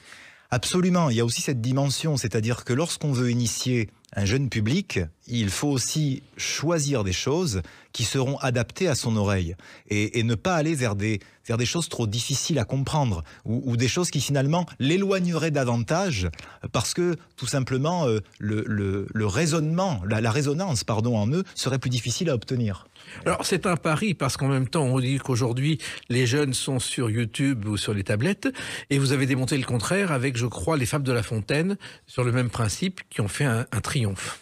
Absolument, il y a aussi cette dimension, c'est-à-dire que lorsqu'on veut initier un jeune public, il faut aussi choisir des choses qui seront adaptées à son oreille et ne pas aller vers des choses trop difficiles à comprendre ou des choses qui finalement l'éloigneraient davantage parce que tout simplement le raisonnement, la résonance en eux serait plus difficile à obtenir. Alors c'est un pari parce qu'en même temps on dit qu'aujourd'hui les jeunes sont sur YouTube ou sur les tablettes et vous avez démonté le contraire avec je crois les Fables de La Fontaine sur le même principe qui ont fait un triomphe.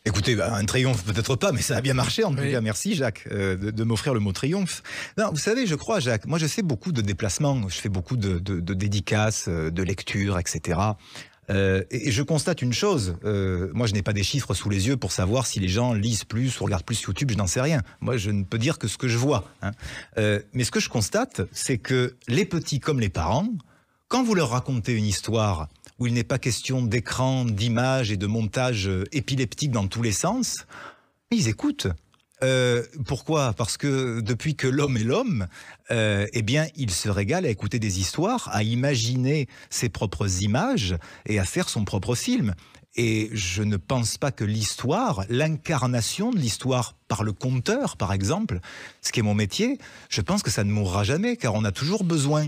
Écoutez, un triomphe peut-être pas, mais ça a bien marché en tout cas. Merci Jacques de m'offrir le mot triomphe. Non, vous savez, je crois Jacques, moi je fais beaucoup de déplacements, je fais beaucoup de dédicaces, de lectures, etc. Et je constate une chose, moi je n'ai pas des chiffres sous les yeux pour savoir si les gens lisent plus ou regardent plus YouTube, je n'en sais rien. Moi je ne peux dire que ce que je vois. Hein. Mais ce que je constate, c'est que les petits comme les parents, quand vous leur racontez une histoire où il n'est pas question d'écran, d'images et de montage épileptique dans tous les sens, ils écoutent. Pourquoi ? Parce que depuis que l'homme est l'homme, eh bien, il se régale à écouter des histoires, à imaginer ses propres images et à faire son propre film. Et je ne pense pas que l'histoire, l'incarnation de l'histoire par le conteur, par exemple, ce qui est mon métier, je pense que ça ne mourra jamais, car on a toujours besoin,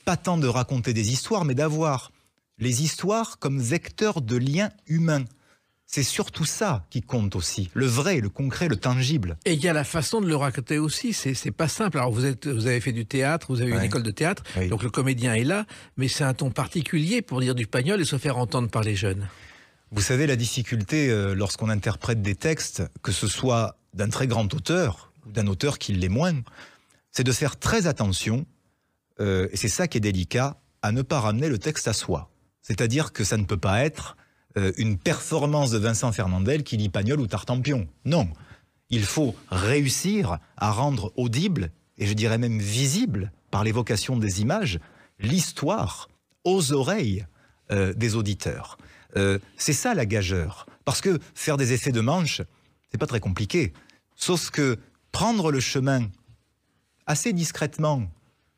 pas tant de raconter des histoires, mais d'avoir les histoires comme vecteurs de liens humains. C'est surtout ça qui compte aussi, le vrai, le concret, le tangible. Et il y a la façon de le raconter aussi, c'est pas simple. Alors vous avez fait du théâtre, vous avez une école de théâtre, donc le comédien est là, mais c'est un ton particulier pour dire du Pagnol et se faire entendre par les jeunes. Vous savez, la difficulté lorsqu'on interprète des textes, que ce soit d'un très grand auteur ou d'un auteur qui l'est moins, c'est de faire très attention, et c'est ça qui est délicat, à ne pas ramener le texte à soi. C'est-à-dire que ça ne peut pas être une performance de Vincent Fernandel qui lit Pagnol ou Tartampion. Non, il faut réussir à rendre audible, et je dirais même visible, par l'évocation des images, l'histoire aux oreilles des auditeurs. C'est ça la gageure. Parce que faire des effets de manche, c'est pas très compliqué. Sauf que prendre le chemin assez discrètement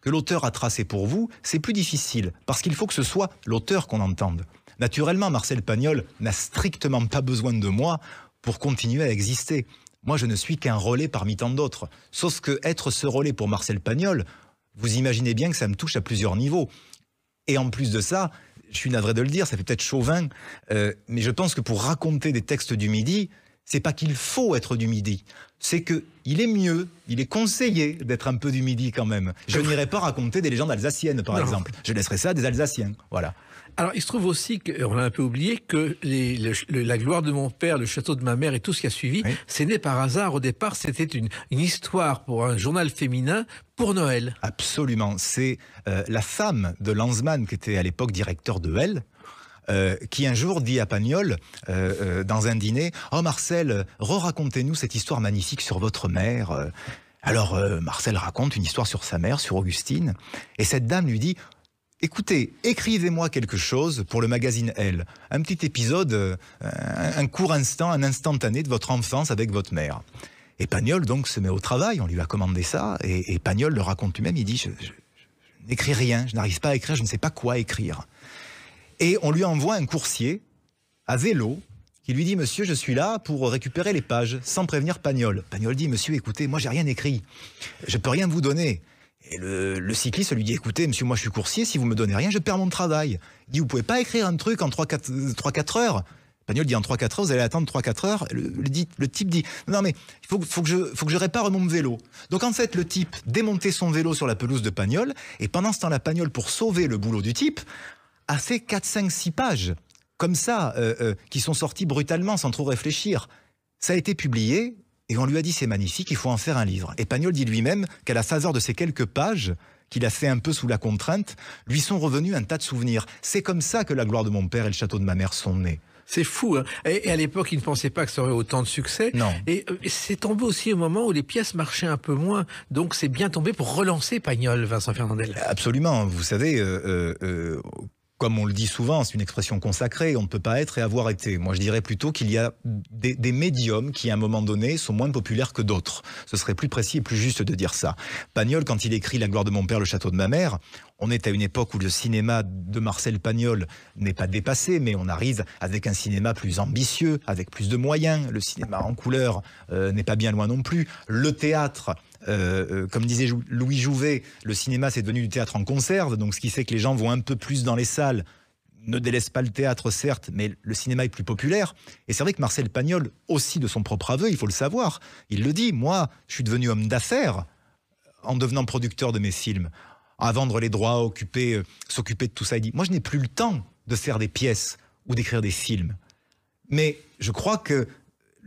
que l'auteur a tracé pour vous, c'est plus difficile. Parce qu'il faut que ce soit l'auteur qu'on entende. Naturellement, Marcel Pagnol n'a strictement pas besoin de moi pour continuer à exister. Moi, je ne suis qu'un relais parmi tant d'autres. Sauf que être ce relais pour Marcel Pagnol, vous imaginez bien que ça me touche à plusieurs niveaux. Et en plus de ça, je suis navré de le dire, ça fait peut-être chauvin, mais je pense que pour raconter des textes du Midi, c'est pas qu'il faut être du Midi, c'est qu'il est mieux, il est conseillé d'être un peu du Midi quand même. Je n'irai pas raconter des légendes alsaciennes, par exemple. Je laisserai ça à des Alsaciens, voilà. Alors, il se trouve aussi, on l'a un peu oublié, que la gloire de mon père, le château de ma mère et tout ce qui a suivi, c'est né par hasard. Au départ, c'était une histoire pour un journal féminin pour Noël. Absolument. C'est la femme de Lanzmann, qui était à l'époque directeur de Elle, qui un jour dit à Pagnol, dans un dîner, « Oh Marcel, racontez-nous cette histoire magnifique sur votre mère. » Alors Marcel raconte une histoire sur sa mère, sur Augustine, et cette dame lui dit « Écoutez, écrivez-moi quelque chose pour le magazine Elle, un petit épisode, un court instant, un instantané de votre enfance avec votre mère. » Et Pagnol donc se met au travail, on lui a commandé ça, et Pagnol le raconte lui-même, il dit « Je n'écris rien, je n'arrive pas à écrire, je ne sais pas quoi écrire. » Et on lui envoie un coursier à vélo qui lui dit « Monsieur, je suis là pour récupérer les pages, sans prévenir Pagnol. » Pagnol dit « Monsieur, écoutez, moi j'ai rien écrit, je peux rien vous donner. » Et le cycliste lui dit « Écoutez, monsieur, moi je suis coursier, si vous me donnez rien, je perds mon travail. » Il dit « Vous pouvez pas écrire un truc en 3-4 heures ?» Pagnol dit « En 3-4 heures, vous allez attendre 3-4 heures. » Le type dit « Non mais, il faut que je répare mon vélo. » Donc en fait, le type démontait son vélo sur la pelouse de Pagnol, et pendant ce temps-là, Pagnol, pour sauver le boulot du type, a fait 4, 5, 6 pages, comme ça, qui sont sorties brutalement, sans trop réfléchir. Ça a été publié, et on lui a dit c'est magnifique, il faut en faire un livre. Et Pagnol dit lui-même qu'à la faveur de ces quelques pages, qu'il a fait un peu sous la contrainte, lui sont revenus un tas de souvenirs. C'est comme ça que La gloire de mon père et Le château de ma mère sont nés. C'est fou, hein. Et à l'époque, il ne pensait pas que ça aurait autant de succès. Non. Et c'est tombé aussi au moment où les pièces marchaient un peu moins. Donc c'est bien tombé pour relancer Pagnol, Vincent Fernandel. Absolument. Vous savez, comme on le dit souvent, c'est une expression consacrée, on ne peut pas être et avoir été. Moi, je dirais plutôt qu'il y a des médiums qui, à un moment donné, sont moins populaires que d'autres. Ce serait plus précis et plus juste de dire ça. Pagnol, quand il écrit La gloire de mon père, le château de ma mère, on est à une époque où le cinéma de Marcel Pagnol n'est pas dépassé, mais on arrive avec un cinéma plus ambitieux, avec plus de moyens. Le cinéma en couleur n'est pas bien loin non plus. Le théâtre... comme disait Louis Jouvet, le cinéma c'est devenu du théâtre en conserve, donc ce qui fait que les gens vont un peu plus dans les salles, ne délaissent pas le théâtre certes, mais le cinéma est plus populaire. Et c'est vrai que Marcel Pagnol, aussi de son propre aveu, il faut le savoir, il le dit, moi je suis devenu homme d'affaires en devenant producteur de mes films, à vendre les droits, s'occuper de tout ça. Il dit, moi je n'ai plus le temps de faire des pièces ou d'écrire des films. Mais je crois que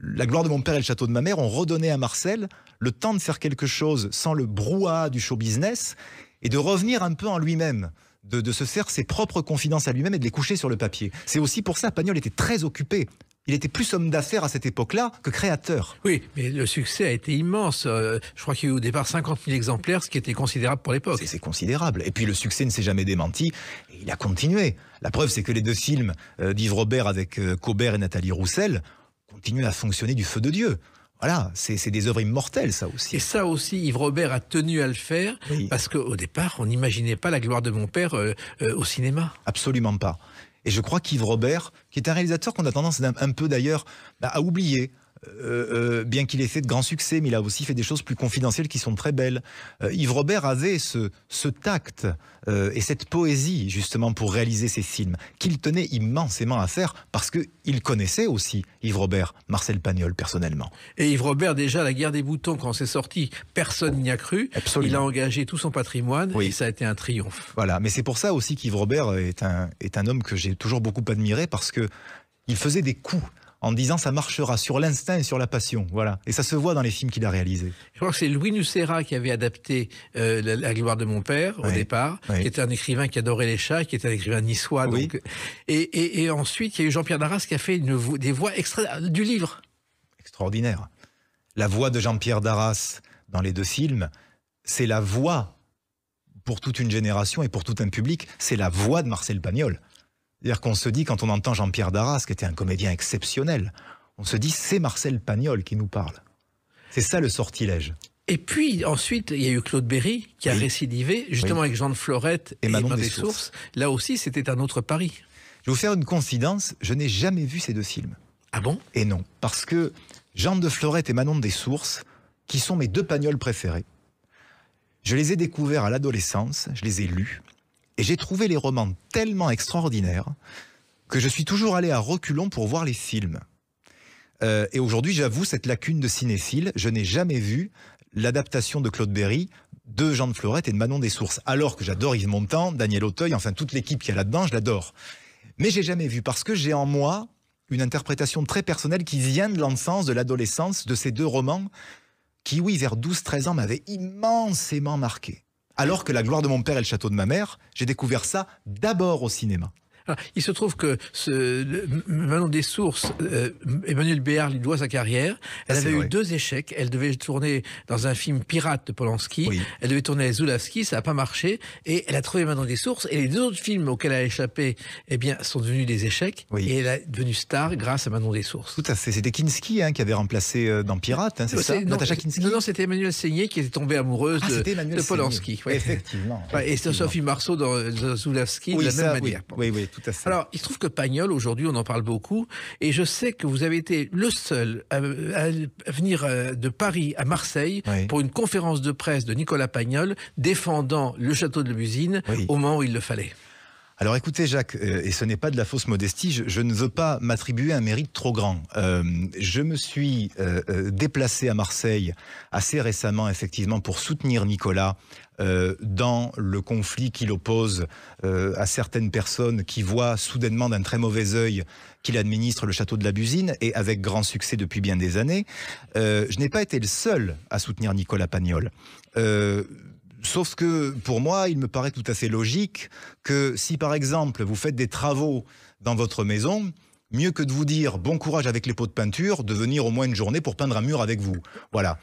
La gloire de mon père et Le château de ma mère ont redonné à Marcel le temps de faire quelque chose sans le brouhaha du show business et de revenir un peu en lui-même, de se faire ses propres confidences à lui-même et de les coucher sur le papier. C'est aussi pour ça Pagnol était très occupé. Il était plus homme d'affaires à cette époque-là que créateur. Oui, mais le succès a été immense. Je crois qu'il y a eu au départ 50 000 exemplaires, ce qui était considérable pour l'époque. C'est considérable. Et puis le succès ne s'est jamais démenti. Et il a continué. La preuve, c'est que les 2 films d'Yves Robert avec Cobert et Nathalie Roussel continuent à fonctionner du feu de Dieu. Voilà, c'est des œuvres immortelles, ça aussi. Et ça aussi, Yves Robert a tenu à le faire, oui. Parce qu'au départ, on n'imaginait pas La gloire de mon père au cinéma. Absolument pas. Et je crois qu'Yves Robert, qui est un réalisateur qu'on a tendance un peu d'ailleurs à oublier, bien qu'il ait fait de grands succès, mais il a aussi fait des choses plus confidentielles qui sont très belles. Yves Robert avait ce tact et cette poésie justement pour réaliser ses films, qu'il tenait immensément à faire parce qu'il connaissait aussi, Yves Robert, Marcel Pagnol personnellement. Et Yves Robert, déjà, La guerre des boutons, quand c'est sorti, personne n'y a cru. Absolument. Il a engagé tout son patrimoine, oui. Et ça a été un triomphe. Voilà, mais c'est pour ça aussi qu'Yves Robert est un homme que j'ai toujours beaucoup admiré parce que il faisait des coups en disant ça marchera sur l'instinct et sur la passion, voilà. Et ça se voit dans les films qu'il a réalisés. Je crois que c'est Louis Nucera qui avait adapté La gloire de mon père au départ, qui était un écrivain qui adorait les chats, qui était un écrivain niçois. Oui. Donc, et ensuite, il y a eu Jean-Pierre Darras qui a fait des voix extraits du livre. Extraordinaire. La voix de Jean-Pierre Darras dans les 2 films, c'est la voix pour toute une génération et pour tout un public, c'est la voix de Marcel Pagnol. C'est-à-dire qu'on se dit, quand on entend Jean-Pierre Darras, qui était un comédien exceptionnel, on se dit, c'est Marcel Pagnol qui nous parle. C'est ça le sortilège. Et puis ensuite, il y a eu Claude Berry qui a récidivé, justement avec Jean de Florette et Manon Dessources. Là aussi, c'était un autre pari. Je vais vous faire une confidence, je n'ai jamais vu ces 2 films. Ah bon? Et non, parce que Jean de Florette et Manon Dessources, qui sont mes 2 Pagnols préférés, je les ai découverts à l'adolescence, je les ai lus, et j'ai trouvé les romans tellement extraordinaires que je suis toujours allé à reculons pour voir les films. Et aujourd'hui, j'avoue cette lacune de cinéphile. Je n'ai jamais vu l'adaptation de Claude Berry de Jean de Florette et de Manon Dessources. Alors que j'adore Yves Montand, Daniel Auteuil, enfin toute l'équipe qu'il y a là-dedans, je l'adore. Mais j'ai jamais vu parce que j'ai en moi une interprétation très personnelle qui vient de l'enfance, de l'adolescence, de ces 2 romans qui, oui, vers 12-13 ans, m'avaient immensément marqué. Alors que La gloire de mon père et Le château de ma mère, j'ai découvert ça d'abord au cinéma. Alors, il se trouve que Manon Dessources, Emmanuel Béard lui doit sa carrière. Elle avait eu 2 échecs. Elle devait tourner dans un film pirate de Polanski. Oui. Elle devait tourner avec Zulawski, ça n'a pas marché. Et elle a trouvé Manon Dessources. Et les 2 autres films auxquels elle a échappé, eh bien, sont devenus des échecs. Oui. Et elle est devenue star grâce à Manon Dessources. Tout à fait. C'était Kinski qui avait remplacé dans Pirate, c'est ça? Natacha Kinski. Non, c'était Emmanuelle Seigné qui était tombée amoureuse de Polanski. Oui. Effectivement. Et Sophie Marceau dans Zulawski de la même manière. Oui, tout à fait. Alors, il se trouve que Pagnol, aujourd'hui, on en parle beaucoup, et je sais que vous avez été le seul à venir de Paris à Marseille pour une conférence de presse de Nicolas Pagnol défendant le château de la Busine au moment où il le fallait. Alors écoutez Jacques, et ce n'est pas de la fausse modestie, je ne veux pas m'attribuer un mérite trop grand. Je me suis déplacé à Marseille assez récemment, effectivement, pour soutenir Nicolas dans le conflit qu'il oppose à certaines personnes qui voient soudainement d'un très mauvais œil qu'il administre le château de la Busine, et avec grand succès depuis bien des années. Je n'ai pas été le seul à soutenir Nicolas Pagnol. Sauf que, pour moi, il me paraît tout à fait logique que si, par exemple, vous faites des travaux dans votre maison, mieux que de vous dire bon courage avec les pots de peinture, de venir au moins une journée pour peindre un mur avec vous. Voilà.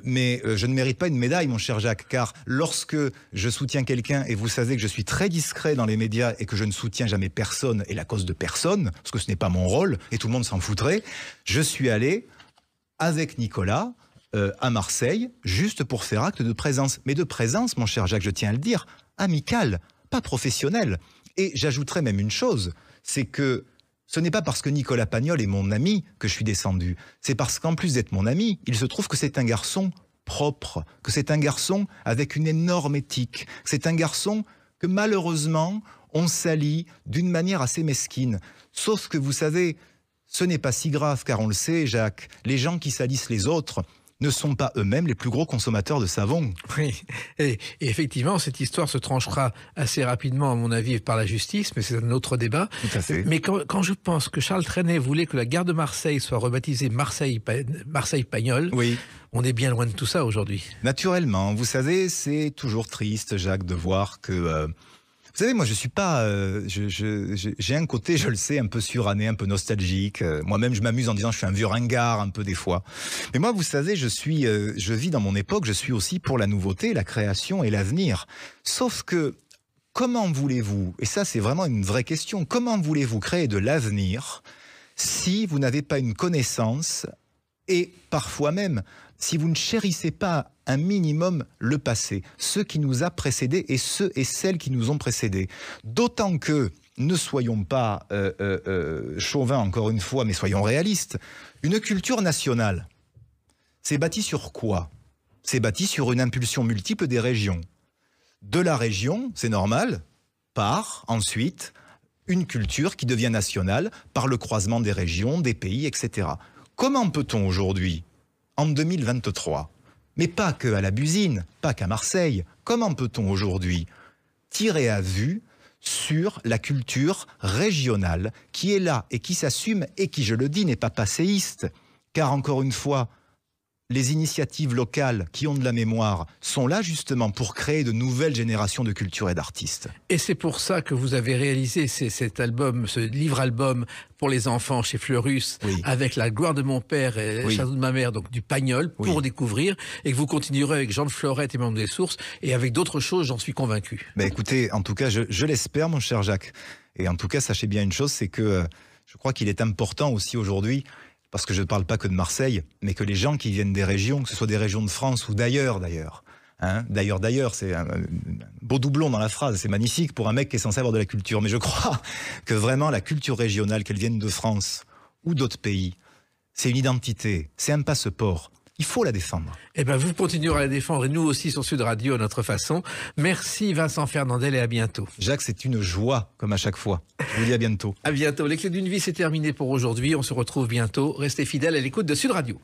Mais je ne mérite pas une médaille, mon cher Jacques, car lorsque je soutiens quelqu'un, et vous savez que je suis très discret dans les médias et que je ne soutiens jamais personne et la cause de personne, parce que ce n'est pas mon rôle, et tout le monde s'en foutrait, je suis allé avec Nicolas à Marseille, juste pour faire acte de présence. Mais de présence, mon cher Jacques, je tiens à le dire, amicale, pas professionnelle. Et j'ajouterais même une chose, c'est que ce n'est pas parce que Nicolas Pagnol est mon ami que je suis descendu. C'est parce qu'en plus d'être mon ami, il se trouve que c'est un garçon propre, que c'est un garçon avec une énorme éthique, que c'est un garçon que malheureusement, on salit d'une manière assez mesquine. Sauf que vous savez, ce n'est pas si grave, car on le sait, Jacques, les gens qui salissent les autres ne sont pas eux-mêmes les plus gros consommateurs de savon. Oui, et effectivement, cette histoire se tranchera assez rapidement, à mon avis, par la justice, mais c'est un autre débat. Tout à fait. Mais quand je pense que Charles Trenet voulait que la gare de Marseille soit rebaptisée Marseille-Pagnol, oui, on est bien loin de tout ça aujourd'hui. Naturellement, vous savez, c'est toujours triste, Jacques, de voir que... Vous savez, moi, je suis pas. J'ai un côté, je le sais, un peu suranné, un peu nostalgique. Moi-même, je m'amuse en disant je suis un vieux ringard, un peu des fois. Mais moi, vous savez, je vis dans mon époque. Je suis aussi pour la nouveauté, la création et l'avenir. Sauf que, comment voulez-vous, et ça, c'est vraiment une vraie question, comment voulez-vous créer de l'avenir si vous n'avez pas une connaissance et parfois même si vous ne chérissez pas un minimum le passé, ce qui nous a précédés et ceux et celles qui nous ont précédés. D'autant que, ne soyons pas chauvins encore une fois, mais soyons réalistes, une culture nationale, c'est bâti sur quoi? C'est bâti sur une impulsion multiple des régions. De la région, c'est normal, part ensuite une culture qui devient nationale par le croisement des régions, des pays, etc. Comment peut-on aujourd'hui, en 2023, mais pas qu'à la Busine, pas qu'à Marseille, comment peut-on aujourd'hui tirer à vue sur la culture régionale qui est là et qui s'assume et qui, je le dis, n'est pas passéiste? Car encore une fois, les initiatives locales qui ont de la mémoire sont là justement pour créer de nouvelles générations de culture et d'artistes. Et c'est pour ça que vous avez réalisé cet album, ce livre-album pour les enfants chez Fleurus, oui, avec La gloire de mon père et oui, Château de ma mère, donc du Pagnol, pour découvrir, et que vous continuerez avec Jean de Florette et Manon des Sources, et avec d'autres choses, j'en suis convaincu. Ben écoutez, en tout cas, je l'espère, mon cher Jacques. Et en tout cas, sachez bien une chose, c'est que je crois qu'il est important aussi aujourd'hui, parce que je ne parle pas que de Marseille, mais que les gens qui viennent des régions, que ce soit des régions de France ou d'ailleurs, hein, d'ailleurs, c'est un beau doublon dans la phrase, c'est magnifique pour un mec qui est censé avoir de la culture, mais je crois que vraiment la culture régionale, qu'elle vienne de France ou d'autres pays, c'est une identité, c'est un passeport. Il faut la défendre. Eh bien, vous continuerez à la défendre, et nous aussi sur Sud Radio à notre façon. Merci Vincent Fernandel et à bientôt. Jacques, c'est une joie, comme à chaque fois. Je vous dis à bientôt. À bientôt. Les Clés d'une vie, c'est terminé pour aujourd'hui. On se retrouve bientôt. Restez fidèles à l'écoute de Sud Radio.